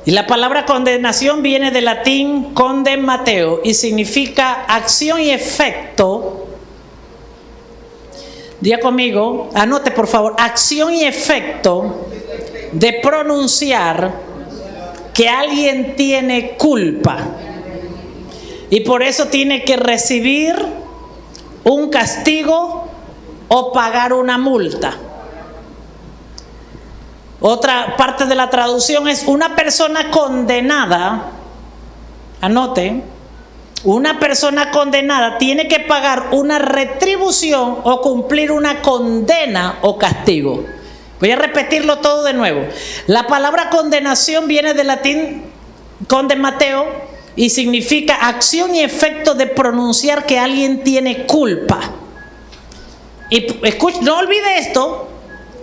Y la palabra condenación viene del latín condemateo y significa acción y efecto. Diga conmigo, anote por favor, acción y efecto de pronunciar que alguien tiene culpa y por eso tiene que recibir un castigo o pagar una multa. Otra parte de la traducción es una persona condenada. Anote, una persona condenada tiene que pagar una retribución o cumplir una condena o castigo. Voy a repetirlo todo de nuevo. La palabra condenación viene del latín condemateo y significa acción y efecto de pronunciar que alguien tiene culpa. Y escucha, no olvide esto,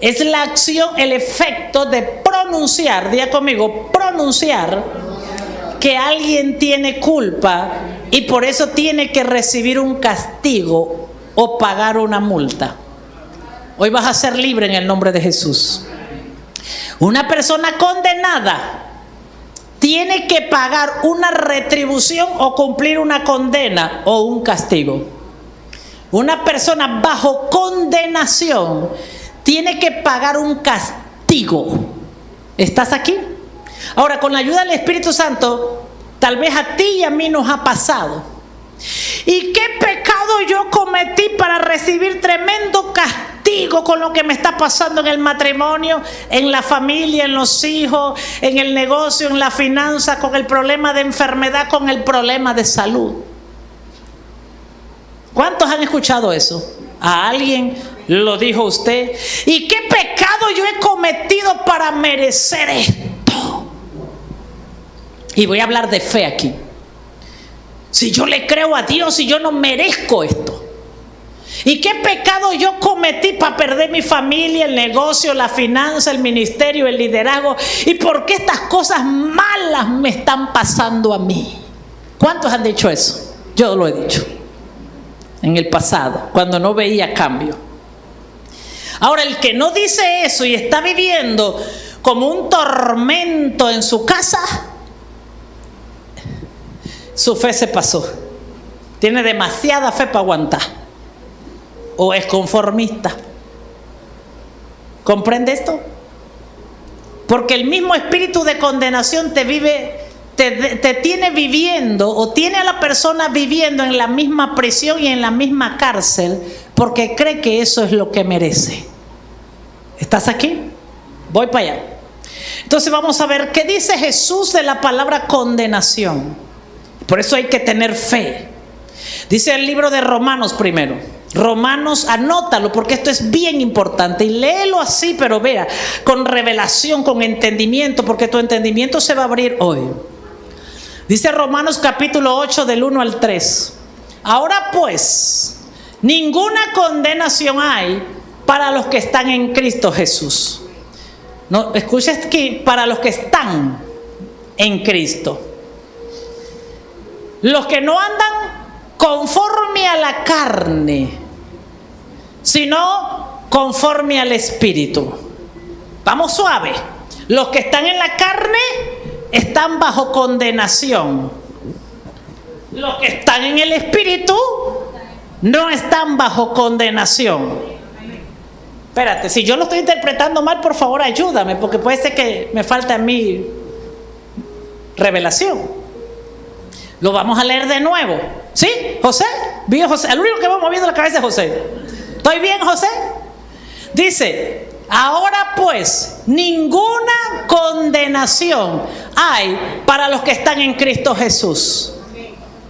es la acción, el efecto de pronunciar, diga conmigo, pronunciar que alguien tiene culpa y por eso tiene que recibir un castigo o pagar una multa. Hoy vas a ser libre en el nombre de Jesús. Una persona condenada tiene que pagar una retribución o cumplir una condena o un castigo. Una persona bajo condenación tiene que pagar un castigo. ¿Estás aquí? Ahora, con la ayuda del Espíritu Santo, tal vez a ti y a mí nos ha pasado ¿Y qué pecado yo cometí para recibir tremendo castigo con lo que me está pasando en el matrimonio, en la familia, en los hijos, en el negocio, en la finanza, con el problema de enfermedad, con el problema de salud? ¿Cuántos han escuchado eso? ¿A alguien lo dijo usted? ¿Y qué pecado yo he cometido para merecer esto? Y voy a hablar de fe aquí. Si yo le creo a Dios y yo no merezco esto. ¿Y qué pecado yo cometí para perder mi familia, el negocio, la finanza, el ministerio, el liderazgo? ¿Y por qué estas cosas malas me están pasando a mí? ¿Cuántos han dicho eso? Yo lo he dicho en el pasado, cuando no veía cambio. Ahora, el que no dice eso y está viviendo como un tormento en su casa, su fe se pasó. Tiene demasiada fe para aguantar. O es conformista. ¿Comprende esto? Porque el mismo espíritu de condenación te tiene viviendo, o tiene a la persona viviendo en la misma prisión y en la misma cárcel, porque cree que eso es lo que merece. ¿Estás aquí? Voy para allá. Entonces vamos a ver qué dice Jesús de la palabra condenación. Por eso hay que tener fe. Dice el libro de Romanos primero. Romanos, anótalo porque esto es bien importante y léelo así, pero vea, con revelación, con entendimiento, porque tu entendimiento se va a abrir hoy. Dice Romanos capítulo 8 del 1 al 3. Ahora pues, ninguna condenación hay para los que están en Cristo Jesús. No, escuches aquí, para los que están en Cristo. Los que no andan conforme a la carne, sino conforme al Espíritu. Vamos suave. Los que están en la carne están bajo condenación. Los que están en el Espíritu no están bajo condenación. Espérate, si yo lo estoy interpretando mal, por favor ayúdame, porque puede ser que me falte a mí revelación. Lo vamos a leer de nuevo. ¿Sí? ¿José? ¿Vio José? El único que va moviendo la cabeza es José. ¿Estoy bien, José? Dice, ahora pues, ninguna condenación hay para los que están en Cristo Jesús.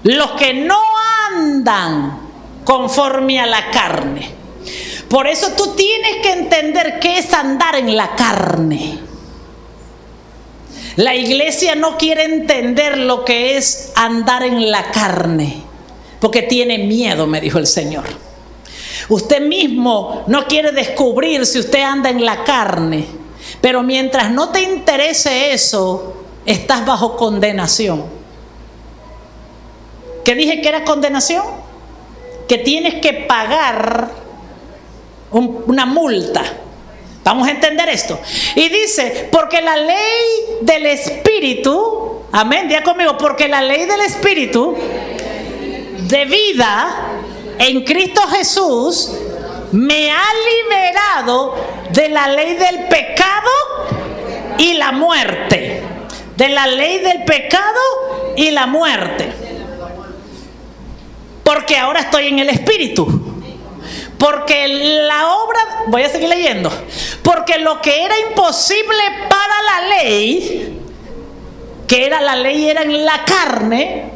Los que no andan conforme a la carne. Por eso tú tienes que entender qué es andar en la carne. La iglesia no quiere entender lo que es andar en la carne, porque tiene miedo, me dijo el Señor. Usted mismo no quiere descubrir si usted anda en la carne, pero mientras no te interese eso, estás bajo condenación. ¿Qué dije que era condenación? Que tienes que pagar una multa. Vamos a entender esto. Y dice, porque la ley del Espíritu, amén, diga conmigo, porque la ley del Espíritu de vida en Cristo Jesús me ha liberado de la ley del pecado y la muerte. De la ley del pecado y la muerte. Porque ahora estoy en el Espíritu. Porque la obra, voy a seguir leyendo, porque lo que era imposible para la ley, que era la ley, era en la carne,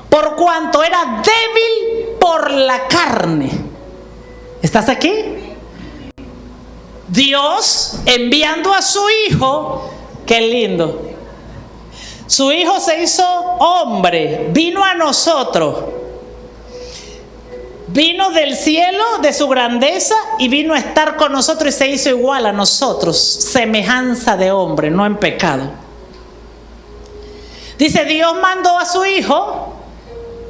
por cuanto era débil por la carne. ¿Estás aquí? Dios enviando a su Hijo, qué lindo, su Hijo se hizo hombre, vino a nosotros. Vino del cielo, de su grandeza, y vino a estar con nosotros y se hizo igual a nosotros, semejanza de hombre, no en pecado. Dice, Dios mandó a su Hijo,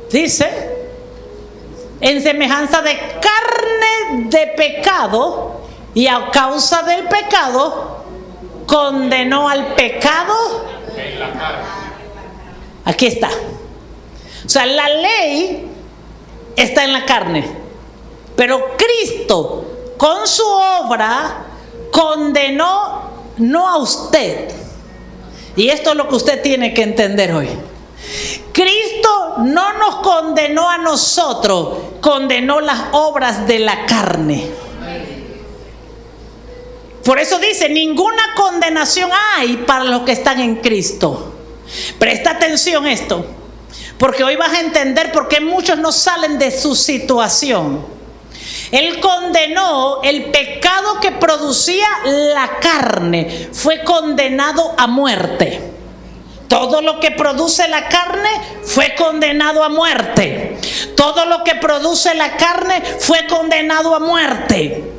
dice, en semejanza de carne de pecado, y a causa del pecado, condenó al pecado. Aquí está. O sea, la ley está en la carne, pero Cristo con su obra condenó no a usted, y esto es lo que usted tiene que entender hoy. Cristo no nos condenó a nosotros, condenó las obras de la carne. Por eso dice, ninguna condenación hay para los que están en Cristo. Presta atención a esto, porque hoy vas a entender por qué muchos no salen de su situación. Él condenó el pecado que producía la carne, fue condenado a muerte. Todo lo que produce la carne fue condenado a muerte. Todo lo que produce la carne fue condenado a muerte.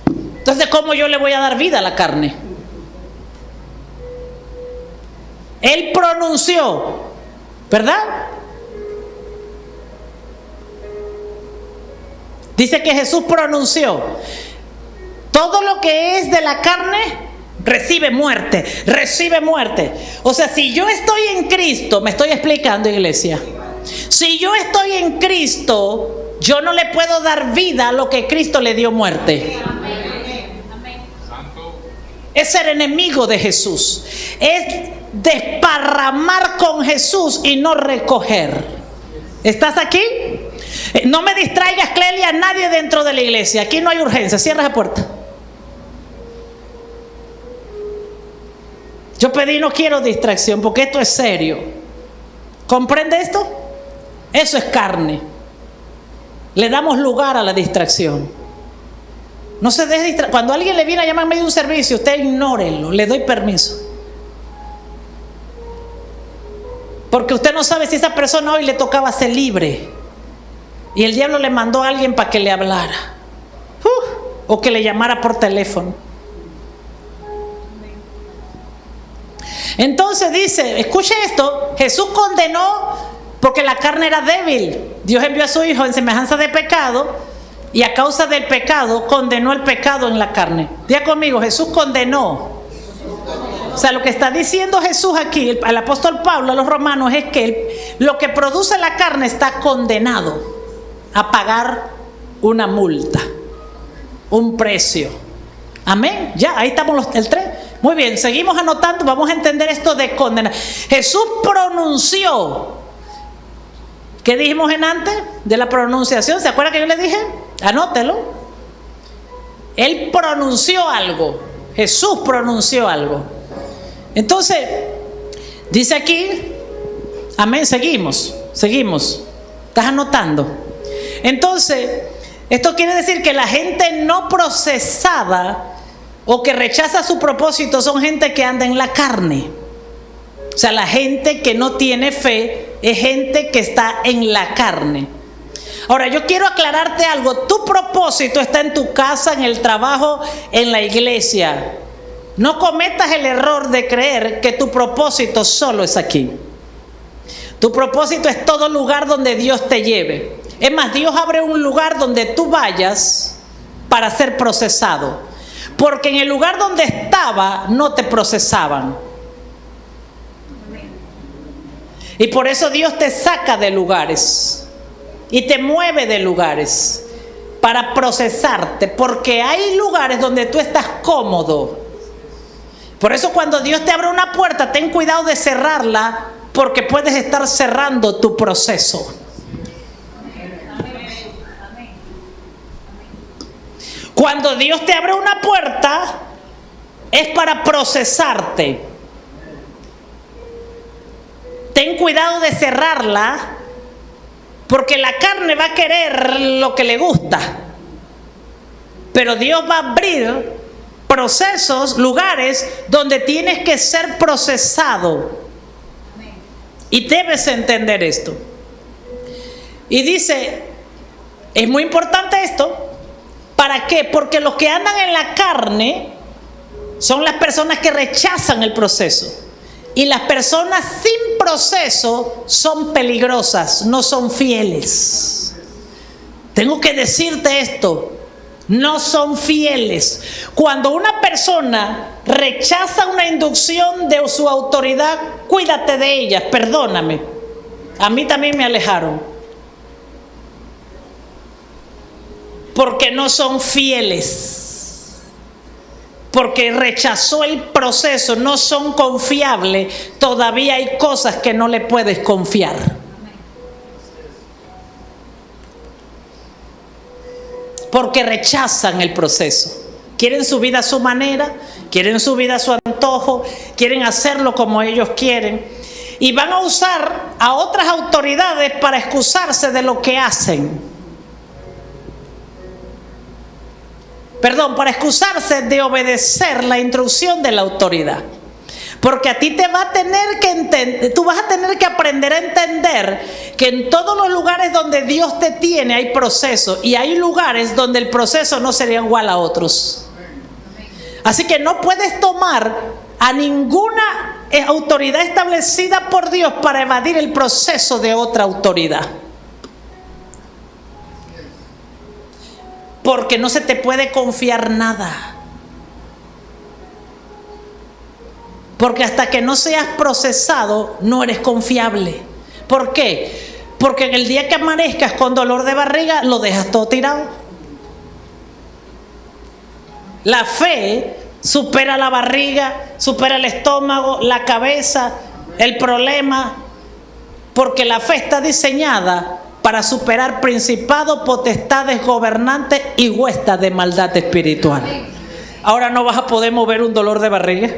Entonces, ¿cómo yo le voy a dar vida a la carne? Él pronunció, ¿verdad? Dice que Jesús pronunció: todo lo que es de la carne recibe muerte, recibe muerte. O sea, si yo estoy en Cristo, me estoy explicando, iglesia. Si yo estoy en Cristo, yo no le puedo dar vida a lo que Cristo le dio muerte. Es ser enemigo de Jesús, es desparramar con Jesús y no recoger. ¿Estás aquí? No me distraigas, Clelia, nadie dentro de la iglesia. Aquí no hay urgencia, cierra la puerta. Yo pedí, no quiero distracción porque esto es serio. ¿Comprende esto? Eso es carne. Le damos lugar a la distracción. No se deje distraer. Cuando alguien le viene a llamar en medio de un servicio, usted ignórelo, le doy permiso. Porque usted no sabe si esa persona hoy le tocaba ser libre y el diablo le mandó a alguien para que le hablara o que le llamara por teléfono. Entonces dice, escuche esto, Jesús condenó porque la carne era débil. Dios envió a su Hijo en semejanza de pecado y a causa del pecado condenó el pecado en la carne. Diga conmigo, Jesús condenó. O sea, lo que está diciendo Jesús aquí, al apóstol Pablo a los romanos, es que lo que produce la carne está condenado a pagar una multa, un precio. Amén. Ya, ahí estamos el 3. Muy bien, seguimos anotando, vamos a entender esto de condenar. Jesús pronunció. ¿Qué dijimos en antes de la pronunciación? ¿Se acuerda que yo le dije? Anótelo. Él pronunció algo. Jesús pronunció algo. Entonces, dice aquí, amén, seguimos. ¿Estás anotando? Entonces, esto quiere decir que la gente no procesada o que rechaza su propósito son gente que anda en la carne. O sea, la gente que no tiene fe es gente que está en la carne. Ahora, yo quiero aclararte algo. Tu propósito está en tu casa, en el trabajo, en la iglesia. No cometas el error de creer que tu propósito solo es aquí. Tu propósito es todo lugar donde Dios te lleve. Es más, Dios abre un lugar donde tú vayas para ser procesado. Porque en el lugar donde estaba no te procesaban. Y por eso Dios te saca de lugares y te mueve de lugares para procesarte. Porque hay lugares donde tú estás cómodo. Por eso cuando Dios te abre una puerta, ten cuidado de cerrarla, porque puedes estar cerrando tu proceso. Cuando Dios te abre una puerta, es para procesarte. Ten cuidado de cerrarla, porque la carne va a querer lo que le gusta. Pero Dios va a abrir procesos, lugares donde tienes que ser procesado. Y debes entender esto. Y dice, es muy importante esto. ¿Para qué? Porque los que andan en la carne son las personas que rechazan el proceso. Y las personas sin proceso son peligrosas, no son fieles. Tengo que decirte esto. No son fieles. Cuando una persona rechaza una inducción de su autoridad, cuídate de ellas, perdóname. A mí también me alejaron. Porque no son fieles. porque rechazó el proceso, no son confiables, todavía hay cosas que no le puedes confiar. Porque rechazan el proceso. Quieren su vida a su manera, quieren su vida a su antojo, quieren hacerlo como ellos quieren. Y van a usar a otras autoridades para excusarse de lo que hacen. Para excusarse de obedecer la instrucción de la autoridad. Porque a ti te va a tener que entender, tú vas a tener que aprender a entender que en todos los lugares donde Dios te tiene hay procesos, y hay lugares donde el proceso no sería igual a otros. Así que no puedes tomar a ninguna autoridad establecida por Dios para evadir el proceso de otra autoridad. Porque no se te puede confiar nada. Porque hasta que no seas procesado, no eres confiable. ¿Por qué? Porque en el día que amanezcas con dolor de barriga, lo dejas todo tirado. La fe supera la barriga, supera el estómago, la cabeza, el problema. Porque la fe está diseñada para superar principados, potestades, gobernantes y huestes de maldad espiritual. Ahora no vas a poder mover un dolor de barriga.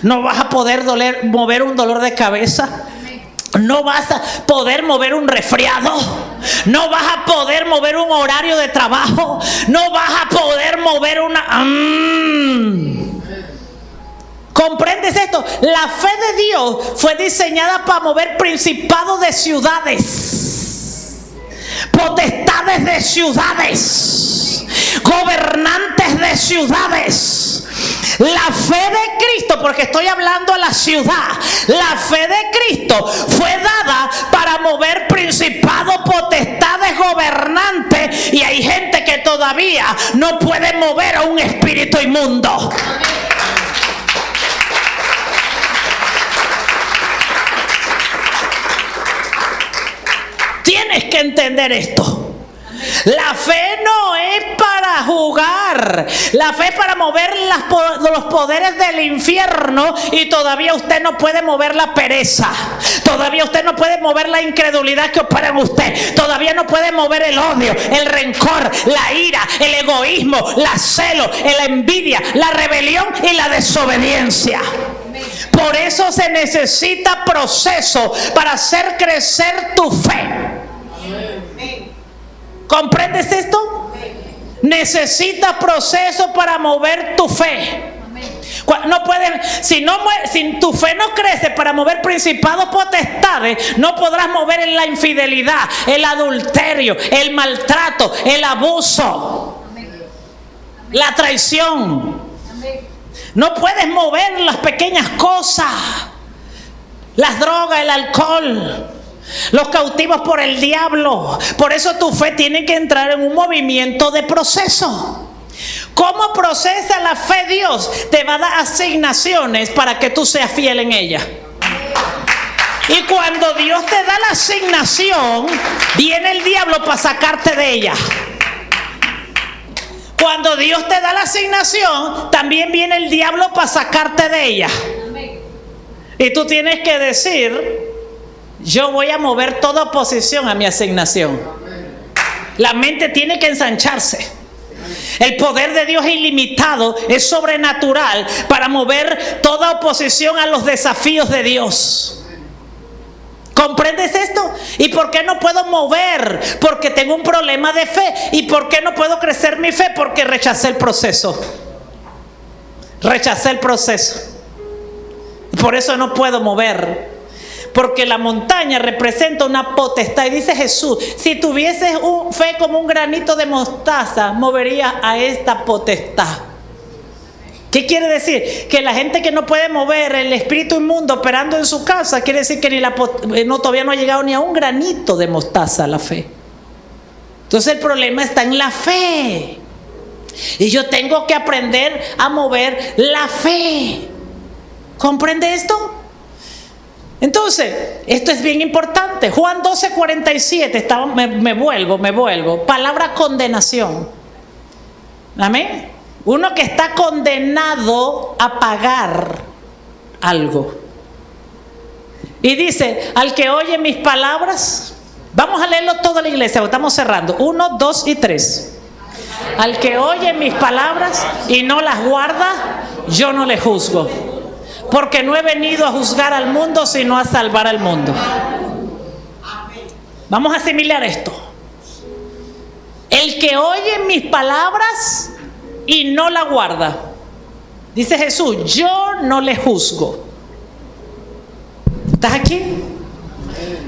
No vas a poder mover un dolor de cabeza. No vas a poder mover un resfriado. No vas a poder mover un horario de trabajo. No vas a poder mover una... ¿Comprendes esto? La fe de Dios fue diseñada para mover principados de ciudades, potestades de ciudades, gobernantes de ciudades. La fe de Cristo, porque estoy hablando a la ciudad, la fe de Cristo fue dada para mover principados, potestades, gobernantes, y hay gente que todavía no puede mover a un espíritu inmundo. Tienes que entender esto. La fe no es para jugar. La fe es para mover los poderes del infierno, y todavía usted no puede mover la pereza. Todavía usted no puede mover la incredulidad que opera en usted. Todavía no puede mover el odio, el rencor, la ira, el egoísmo, la celo, la envidia, la rebelión y la desobediencia. Por eso se necesita proceso para hacer crecer tu fe. ¿Comprendes esto? Necesitas proceso para mover tu fe. No puedes, si tu fe no crece para mover principados, potestades, no podrás mover la infidelidad, el adulterio, el maltrato, el abuso, la traición. No puedes mover las pequeñas cosas, las drogas, el alcohol, los cautivos por el diablo. Por eso tu fe tiene que entrar en un movimiento de proceso. ¿Cómo procesa la fe Dios? Te va a dar asignaciones para que tú seas fiel en ella. Y cuando Dios te da la asignación, viene el diablo para sacarte de ella. Cuando Dios te da la asignación, también viene el diablo para sacarte de ella. Y tú tienes que decir: yo voy a mover toda oposición a mi asignación. La mente tiene que ensancharse. El poder de Dios es ilimitado, es sobrenatural para mover toda oposición a los desafíos de Dios. ¿Comprendes esto? ¿Y por qué no puedo mover? Porque tengo un problema de fe. ¿Y por qué no puedo crecer mi fe? Porque rechacé el proceso. Rechacé el proceso. Por eso no puedo mover. Porque la montaña representa una potestad. Y dice Jesús: si tuvieses fe como un granito de mostaza, moverías a esta potestad. ¿Qué quiere decir? Que la gente que no puede mover el espíritu inmundo operando en su casa, quiere decir que todavía no ha llegado ni a un granito de mostaza la fe. Entonces el problema está en la fe. Y yo tengo que aprender a mover la fe. ¿Comprende esto? Entonces, esto es bien importante. Juan 12:47, me vuelvo. Palabra condenación. Amén. Uno que está condenado a pagar algo. Y dice, al que oye mis palabras, vamos a leerlo toda la iglesia, estamos cerrando. 1, 2 y 3. Al que oye mis palabras y no las guarda, yo no le juzgo. Porque no he venido a juzgar al mundo, sino a salvar al mundo. Vamos a asimilar esto. El que oye mis palabras y no la guarda, dice Jesús, yo no le juzgo. ¿Estás aquí?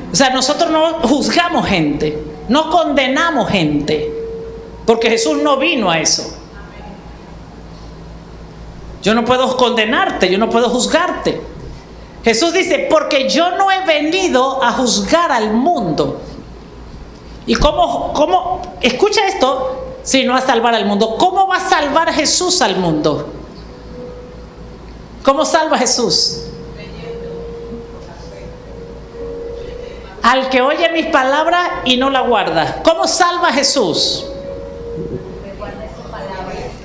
O sea, nosotros no juzgamos gente, no condenamos gente, porque Jesús no vino a eso. Yo no puedo condenarte, yo no puedo juzgarte. Jesús dice, porque yo no he venido a juzgar al mundo. ¿Y cómo? Escucha esto, sino a salvar al mundo. ¿Cómo va a salvar Jesús al mundo? ¿Cómo salva Jesús? Al que oye mis palabras y no la guarda. ¿Cómo salva Jesús?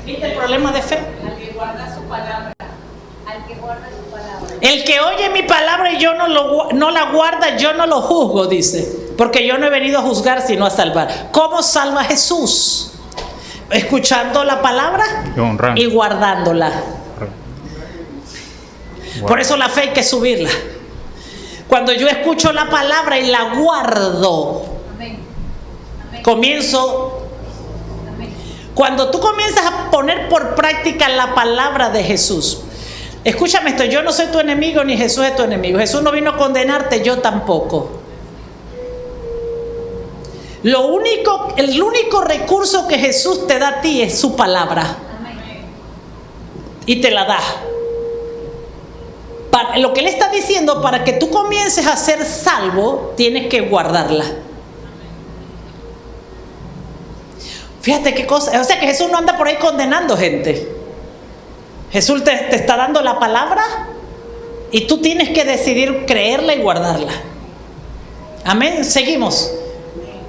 ¿Viste el problema de fe? Al que guarda su palabra. Al que guarda su palabra. El que oye mi palabra y yo no la guarda, yo no lo juzgo, dice. Porque yo no he venido a juzgar, sino a salvar. ¿Cómo salva Jesús? Escuchando la palabra y guardándola. Por eso la fe hay que subirla. Cuando yo escucho la palabra y la guardo, Amén. Amén. comienzo. Amén. Cuando tú comienzas a poner por práctica la palabra de Jesús, escúchame esto, yo no soy tu enemigo ni Jesús es tu enemigo. Jesús no vino a condenarte, yo tampoco. El único recurso que Jesús te da a ti es su palabra. Amén. Y te la da. Lo que Él está diciendo, para que tú comiences a ser salvo, tienes que guardarla. Fíjate qué cosa. O sea que Jesús no anda por ahí condenando gente. Jesús te está dando la palabra y tú tienes que decidir creerla y guardarla. Amén. Seguimos.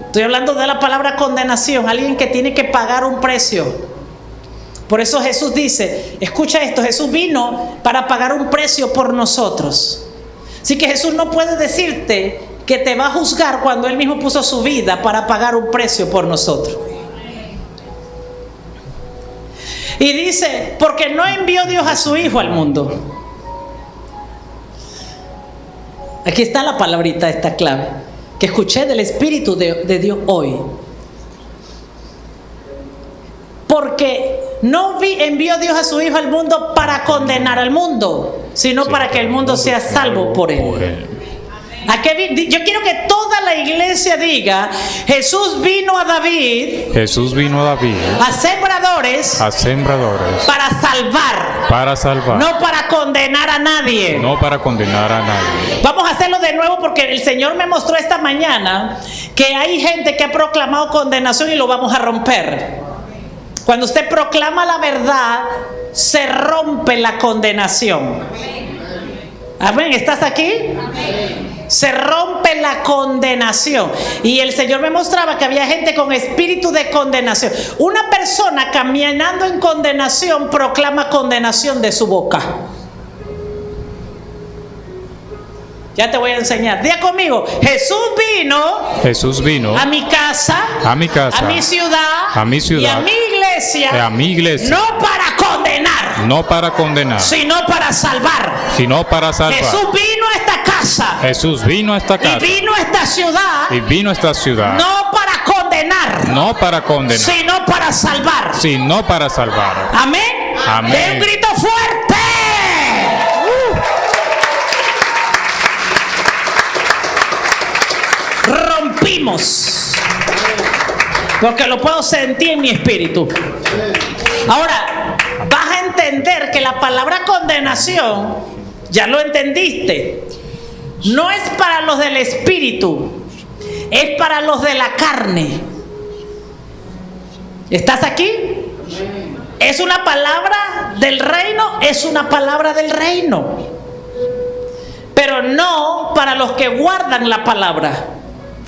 Estoy hablando de la palabra condenación. Alguien que tiene que pagar un precio. Por eso Jesús dice, escucha esto, Jesús vino para pagar un precio por nosotros. Así que Jesús no puede decirte que te va a juzgar cuando Él mismo puso su vida para pagar un precio por nosotros. Y dice, porque no envió Dios a su Hijo al mundo. Aquí está la palabrita, esta clave, que escuché del Espíritu de Dios hoy. Porque no envió Dios a su Hijo al mundo para condenar al mundo, sino para que el mundo sea salvo por Él. Yo quiero que toda la iglesia diga, Jesús vino a David, a sembradores, para salvar, no para condenar a nadie. Vamos a hacerlo de nuevo porque el Señor me mostró esta mañana que hay gente que ha proclamado condenación y lo vamos a romper. Cuando usted proclama la verdad, se rompe la condenación. Amén. ¿Estás aquí? Amén. Se rompe la condenación. Y el Señor me mostraba que había gente con espíritu de condenación. Una persona caminando en condenación proclama condenación de su boca. Ya te voy a enseñar. Diga conmigo, Jesús vino a mi casa, a mi ciudad, y a mi iglesia, no para condenar, sino para salvar. Jesús vino a esta casa, y vino a esta ciudad, no para condenar, sino para salvar. Amén. De un grito fuerte. Rompimos, porque lo puedo sentir en mi espíritu. Ahora vas a entender que la palabra condenación, ya lo entendiste, no es para los del espíritu, es para los de la carne. ¿Estás aquí? ¿Es una palabra del reino? Es una palabra del reino, pero no para los que guardan la palabra.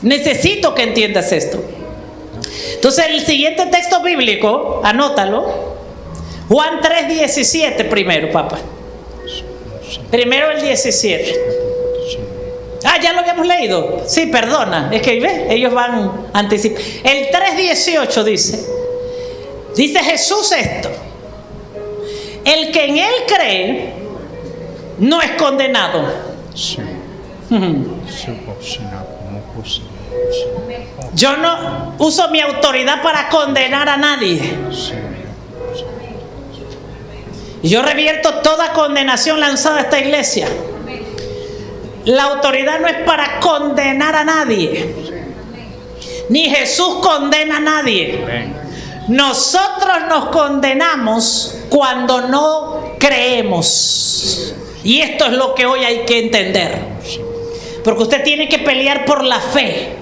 Necesito que entiendas esto. Entonces el siguiente texto bíblico, anótalo, Juan 3:17 primero, papá. Primero el 17. Ah, ya lo habíamos leído. Sí, perdona. Es que ¿ves? Ellos van anticipando. El 3:18 dice Jesús esto: el que en él cree no es condenado. Yo no uso mi autoridad para condenar a nadie. Yo revierto toda condenación lanzada a esta iglesia. La autoridad no es para condenar a nadie. Ni Jesús condena a nadie. Nosotros nos condenamos cuando no creemos. Y esto es lo que hoy hay que entender. Porque usted tiene que pelear por la fe.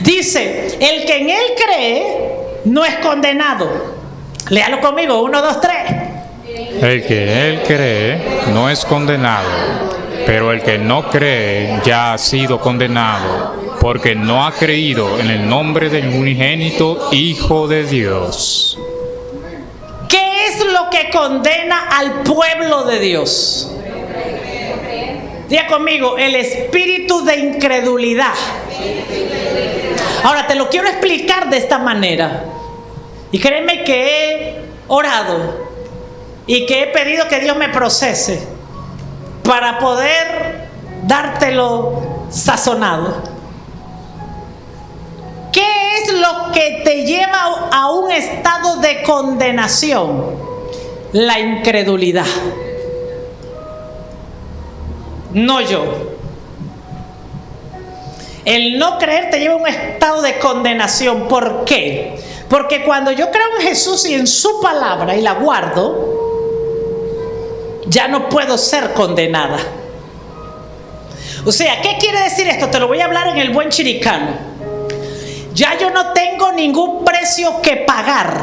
Dice, el que en él cree no es condenado. Léalo conmigo, 1, 2, 3. El que en él cree no es condenado, pero el que no cree ya ha sido condenado, porque no ha creído en el nombre del unigénito Hijo de Dios. ¿Qué es lo que condena al pueblo de Dios? Diga conmigo, el espíritu de incredulidad. Ahora te lo quiero explicar de esta manera. Y créeme que he orado y que he pedido que Dios me procese para poder dártelo sazonado. ¿Qué es lo que te lleva a un estado de condenación? La incredulidad. No yo. El no creer te lleva a un estado de condenación. ¿Por qué? Porque cuando yo creo en Jesús y en su palabra y la guardo, ya no puedo ser condenada. O sea, ¿qué quiere decir esto? Te lo voy a hablar en el buen chiricano. Ya yo no tengo ningún precio que pagar.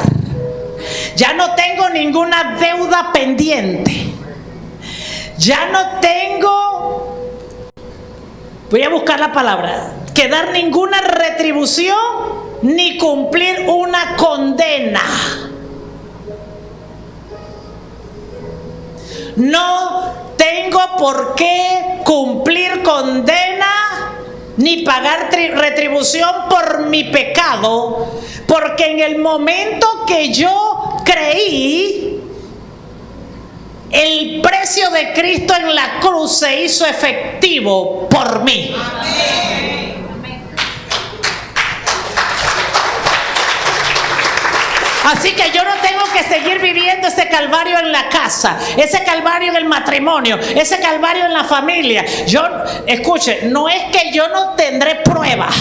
Ya no tengo ninguna deuda pendiente. Ya no tengo, voy a buscar la palabra, que dar ninguna retribución ni cumplir una condena. No tengo por qué cumplir condena ni pagar retribución por mi pecado, porque en el momento que yo creí, el precio de Cristo en la cruz se hizo efectivo por mí. Así que yo no tengo que seguir viviendo ese calvario en la casa, ese calvario en el matrimonio, ese calvario en la familia. Yo, escuche, no es que yo no tendré pruebas,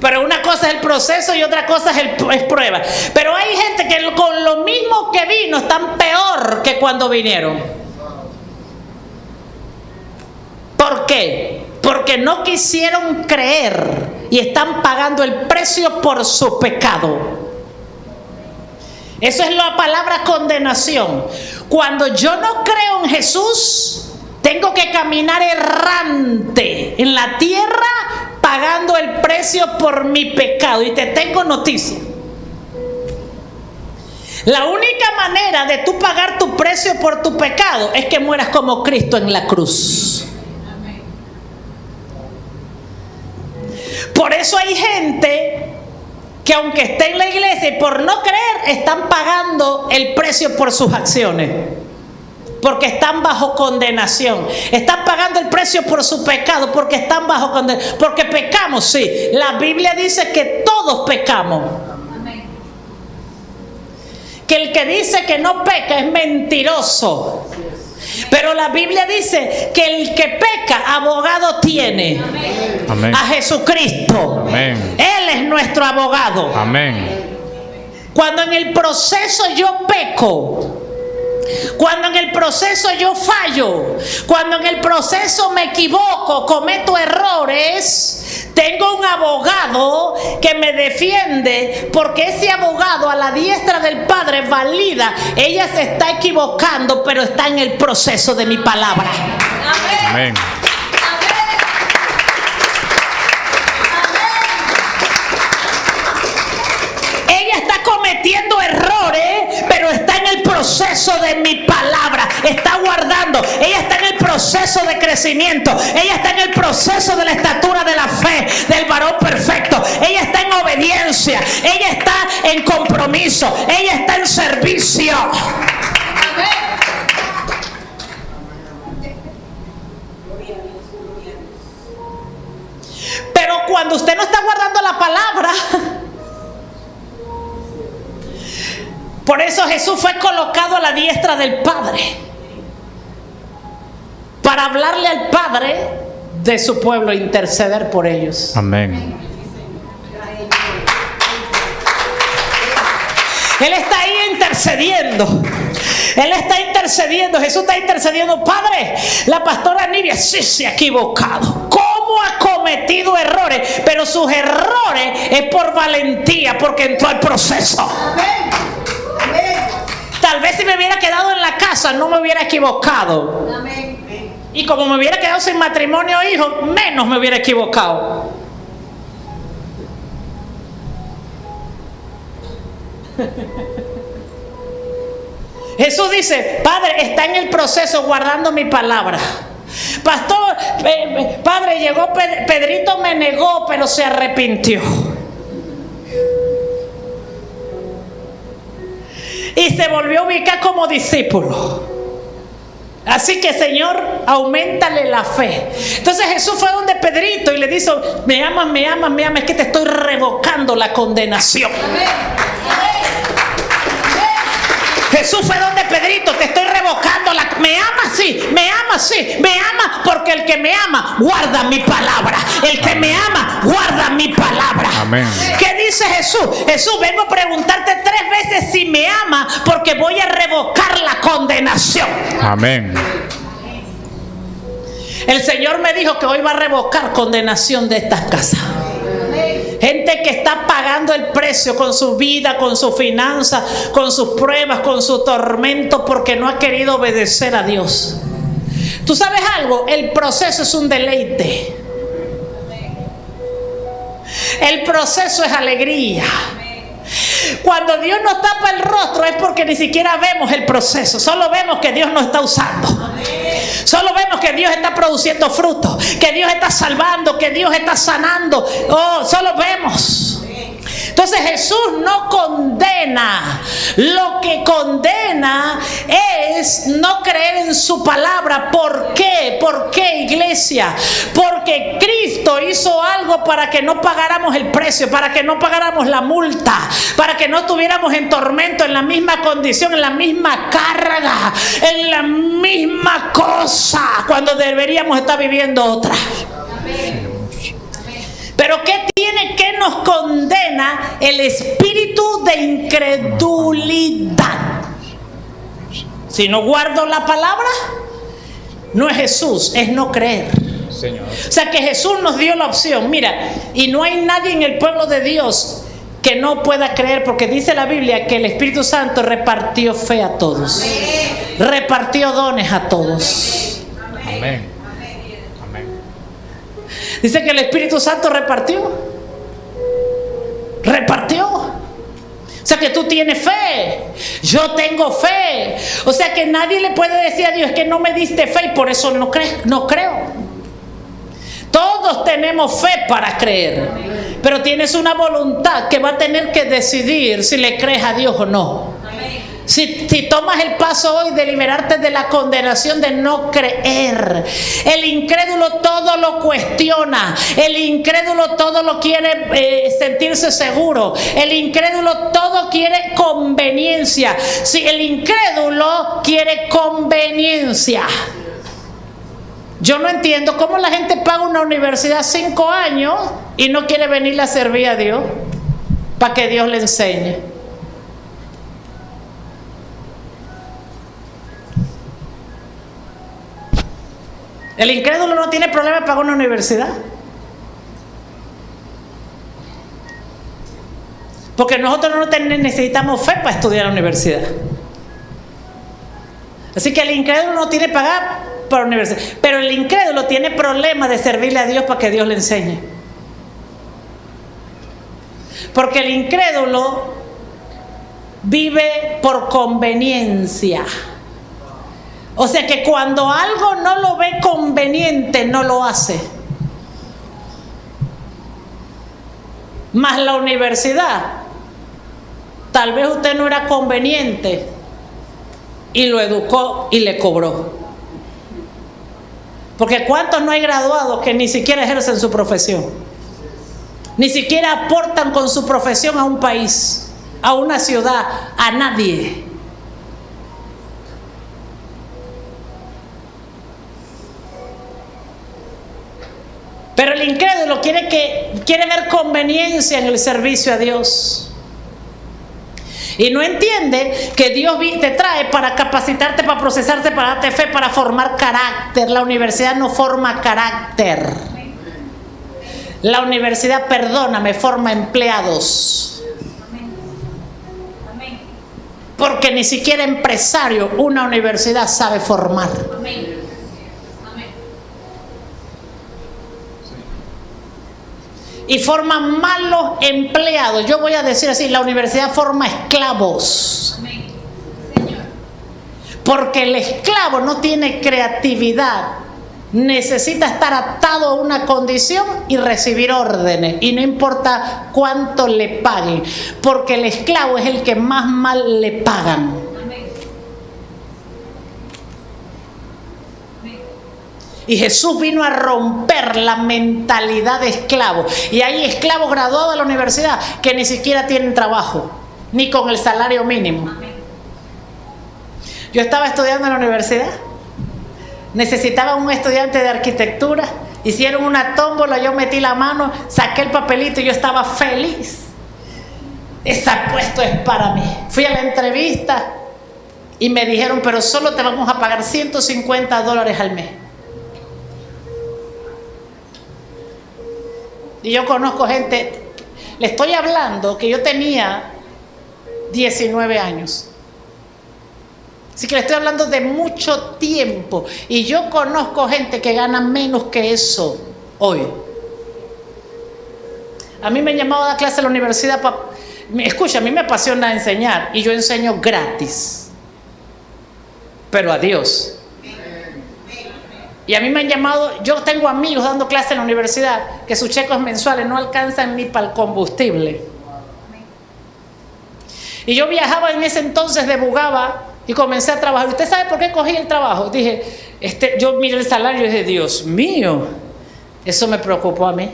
pero una cosa es el proceso y otra cosa es prueba. Pero hay gente que con lo mismo que vino están peor que cuando vinieron. ¿Por qué? Porque no quisieron creer y están pagando el precio por su pecado. Eso es la palabra condenación. Cuando yo no creo en Jesús, tengo que caminar errante en la tierra pagando el precio por mi pecado. Y te tengo noticia. La única manera de tú pagar tu precio por tu pecado es que mueras como Cristo en la cruz. Por eso hay gente que aunque esté en la iglesia y por no creer están pagando el precio por sus acciones. Porque están bajo condenación. Están pagando el precio por su pecado porque están bajo condenación. Porque pecamos, sí. La Biblia dice que todos pecamos. Que el que dice que no peca es mentiroso. Pero la Biblia dice que el que peca, abogado tiene. Amén. A Jesucristo. Amén. Él es nuestro abogado. Amén. Cuando en el proceso yo peco, cuando en el proceso yo fallo, cuando en el proceso me equivoco, cometo errores, tengo un abogado que me defiende, porque ese abogado a la diestra del Padre valida, ella se está equivocando, pero está en el proceso de mi palabra. Amén. Ella está cometiendo errores proceso de crecimiento. Ella está en el proceso de la estatura de la fe del varón perfecto. Ella está en obediencia. Ella está en compromiso. Ella está en servicio. Pero cuando usted no está guardando la palabra, por eso Jesús fue colocado a la diestra del Padre, para hablarle al Padre de su pueblo e interceder por ellos. Amén. Él está ahí intercediendo. Él está intercediendo. Jesús está intercediendo. Padre, la pastora Nivia sí se ha equivocado. ¿Cómo ha cometido errores? Pero sus errores es por valentía, porque entró al proceso. Tal vez si me hubiera quedado en la casa no me hubiera equivocado. Y como me hubiera quedado sin matrimonio o hijos, menos me hubiera equivocado. Jesús dice: Padre, está en el proceso guardando mi palabra. Pastor, Padre, llegó Pedrito, me negó, pero se arrepintió. Y se volvió a ubicar como discípulo. Así que, Señor, auméntale la fe. Entonces Jesús fue donde Pedrito y le dice: me amas, me amas, me amas, es que te estoy revocando la condenación. Jesús fue donde Pedrito: te estoy revocando la... Me amas, sí, me amas, sí, me amas, porque el que me ama guarda mi palabra. El que me ama guarda mi palabra. Amén. ¿Qué dice Jesús? Jesús, vengo a preguntarte 3 veces si me ama, porque voy a revocar la condenación. Amén. El Señor me dijo que hoy va a revocar condenación de estas casas. Gente que está pagando el precio con su vida, con su finanza, con sus pruebas, con su tormento, porque no ha querido obedecer a Dios. ¿Tú sabes algo? El proceso es un deleite. El proceso es alegría. Cuando Dios nos tapa el rostro es porque ni siquiera vemos el proceso. Solo vemos que Dios nos está usando. Solo vemos que Dios está produciendo fruto, que Dios está salvando, que Dios está sanando. Oh, solo vemos. Entonces Jesús no condena. Lo que condena es no creer en su palabra. ¿Por qué? ¿Por qué, iglesia? Porque Cristo hizo algo para que no pagáramos el precio, para que no pagáramos la multa, para que no estuviéramos en tormento, en la misma condición, en la misma carga, en la misma cosa, cuando deberíamos estar viviendo otra. Pero ¿qué tiene que nos condena? El espíritu de incredulidad. Si no guardo la palabra, no es Jesús, es no creer. Señor. O sea que Jesús nos dio la opción. Mira, y no hay nadie en el pueblo de Dios que no pueda creer, porque dice la Biblia que el Espíritu Santo repartió fe a todos. Repartió dones a todos. Amén. Dice que el Espíritu Santo repartió. O sea que tú tienes fe. Yo tengo fe. O sea que nadie le puede decir a Dios: es que no me diste fe y por eso no creo. Todos tenemos fe para creer, pero tienes una voluntad que va a tener que decidir si le crees a Dios o no. Si tomas el paso hoy de liberarte de la condenación de no creer. El incrédulo todo lo cuestiona. El incrédulo todo lo quiere sentirse seguro. El incrédulo todo quiere conveniencia. Si el incrédulo quiere conveniencia. Yo no entiendo cómo la gente paga una universidad 5 años y no quiere venir a servir a Dios para que Dios le enseñe. El incrédulo no tiene problema de pagar una universidad, porque nosotros no necesitamos fe para estudiar en la universidad. Así que el incrédulo no tiene que pagar para la universidad, pero el incrédulo tiene problema de servirle a Dios para que Dios le enseñe. Porque el incrédulo vive por conveniencia. O sea que cuando algo no lo ve conveniente, no lo hace. Más la universidad, tal vez usted no era conveniente y lo educó y le cobró. Porque ¿cuántos no hay graduados que ni siquiera ejercen su profesión? Ni siquiera aportan con su profesión a un país, a una ciudad, a nadie. Pero el incrédulo quiere ver conveniencia en el servicio a Dios. Y no entiende que Dios te trae para capacitarte, para procesarte, para darte fe, para formar carácter. La universidad no forma carácter. La universidad, perdóname, forma empleados. Porque ni siquiera empresario una universidad sabe formar. Y forman malos empleados. Yo voy a decir así, la universidad forma esclavos. Porque el esclavo no tiene creatividad. Necesita estar atado a una condición y recibir órdenes. Y no importa cuánto le paguen. Porque el esclavo es el que más mal le pagan. Y Jesús vino a romper la mentalidad de esclavo. Y hay esclavos graduados de la universidad que ni siquiera tienen trabajo, ni con el salario mínimo. Yo estaba estudiando en la universidad, necesitaba un estudiante de arquitectura, hicieron una tómbola, yo metí la mano, saqué el papelito y yo estaba feliz. Ese puesto es para mí. Fui a la entrevista y me dijeron, pero solo te vamos a pagar $150 al mes. Y yo conozco gente, le estoy hablando que yo tenía 19 años. Así que le estoy hablando de mucho tiempo. Y yo conozco gente que gana menos que eso hoy. A mí me han llamado a dar clase en la universidad. Escucha, a mí me apasiona enseñar y yo enseño gratis. Pero a Dios. Y a mí me han llamado, yo tengo amigos dando clases en la universidad que sus cheques mensuales no alcanzan ni para el combustible. Y yo viajaba en ese entonces de Bugaba y comencé a trabajar. ¿Usted sabe por qué cogí el trabajo? Dije, yo miré el salario y dije, Dios mío, eso me preocupó a mí.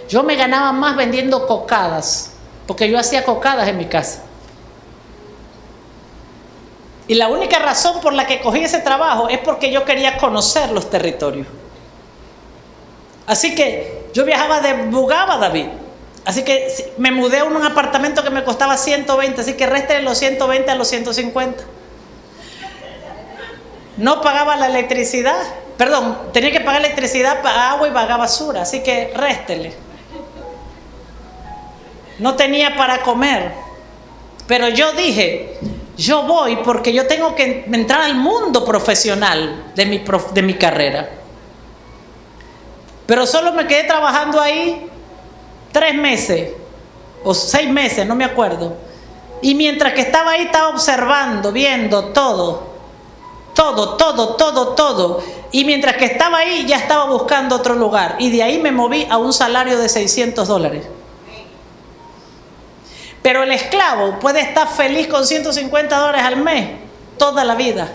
Yo me ganaba más vendiendo cocadas, porque yo hacía cocadas en mi casa. Y la única razón por la que cogí ese trabajo es porque yo quería conocer los territorios. Así que yo viajaba de Bugaba, David. Así que me mudé a un apartamento que me costaba 120, así que réstele los 120 a los 150. No pagaba la electricidad, perdón, tenía que pagar electricidad, agua y pagar basura, así que réstele. No tenía para comer, pero yo dije, yo voy porque yo tengo que entrar al mundo profesional de mi carrera. Pero solo me quedé trabajando ahí 3 meses o 6 meses, no me acuerdo. Y mientras que estaba ahí estaba observando, viendo todo. Y mientras que estaba ahí ya estaba buscando otro lugar. Y de ahí me moví a un salario de $600. Pero el esclavo puede estar feliz con $150 al mes toda la vida.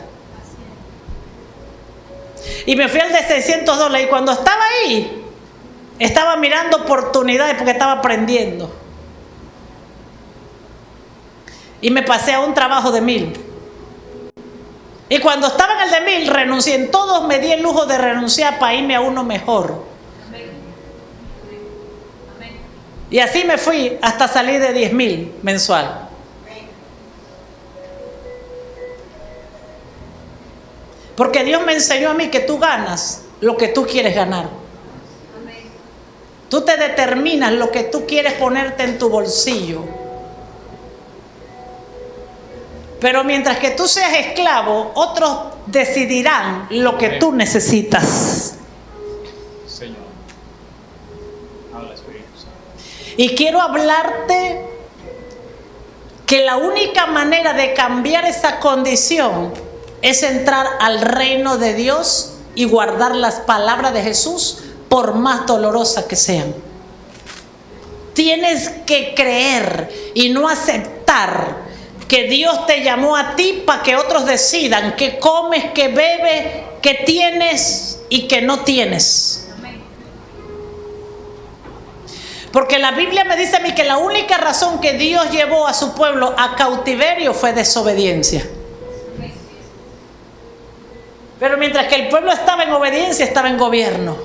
Y me fui al de $600 y cuando estaba ahí, estaba mirando oportunidades porque estaba aprendiendo. Y me pasé a un trabajo de 1,000. Y cuando estaba en el de 1,000, renuncié. En todos me di el lujo de renunciar para irme a uno mejor. Y así me fui hasta salir de 10,000 mensual. Porque Dios me enseñó a mí que tú ganas lo que tú quieres ganar. Tú te determinas lo que tú quieres ponerte en tu bolsillo. Pero mientras que tú seas esclavo, otros decidirán lo que tú necesitas. Señor. Habla, Espíritu Santo. Y quiero hablarte que la única manera de cambiar esa condición es entrar al reino de Dios y guardar las palabras de Jesús, por más dolorosas que sean. Tienes que creer y no aceptar que Dios te llamó a ti para que otros decidan qué comes, qué bebes, qué tienes y qué no tienes. Porque la Biblia me dice a mí que la única razón que Dios llevó a su pueblo a cautiverio fue desobediencia. Pero mientras que el pueblo estaba en obediencia, estaba en gobierno,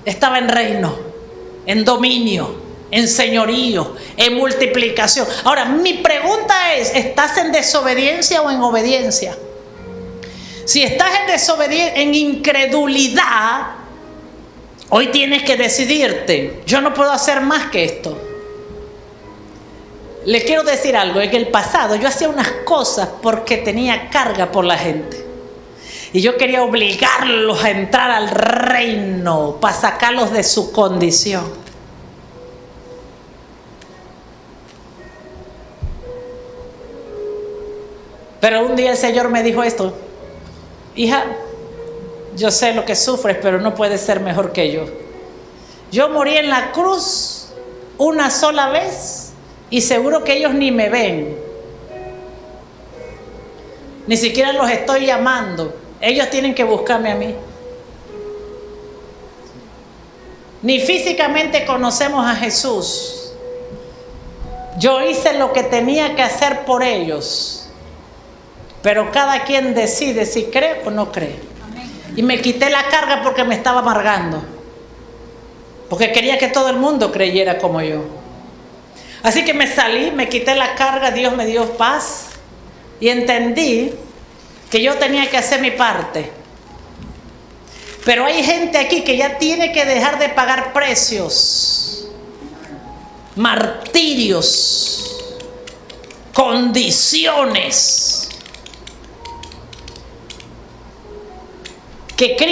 estaba en reino, en dominio, en señorío, en multiplicación. Ahora, mi pregunta es, ¿estás en desobediencia o en obediencia? Si estás en desobediencia, en incredulidad, hoy tienes que decidirte. Yo no puedo hacer más que esto. Le quiero decir algo. En el pasado yo hacía unas cosas porque tenía carga por la gente. Y yo quería obligarlos a entrar al reino para sacarlos de su condición. Pero un día el Señor me dijo esto: hija, yo sé lo que sufres, pero no puedes ser mejor que yo. Yo morí en la cruz una sola vez y seguro que ellos ni me ven. Ni siquiera los estoy llamando. Ellos tienen que buscarme a mí. Ni físicamente conocemos a Jesús. Yo hice lo que tenía que hacer por ellos. Pero cada quien decide si cree o no cree. Y me quité la carga porque me estaba amargando. Porque quería que todo el mundo creyera como yo. Así que me salí, me quité la carga, Dios me dio paz. Y entendí que yo tenía que hacer mi parte. Pero hay gente aquí que ya tiene que dejar de pagar precios, martirios, condiciones que Cristo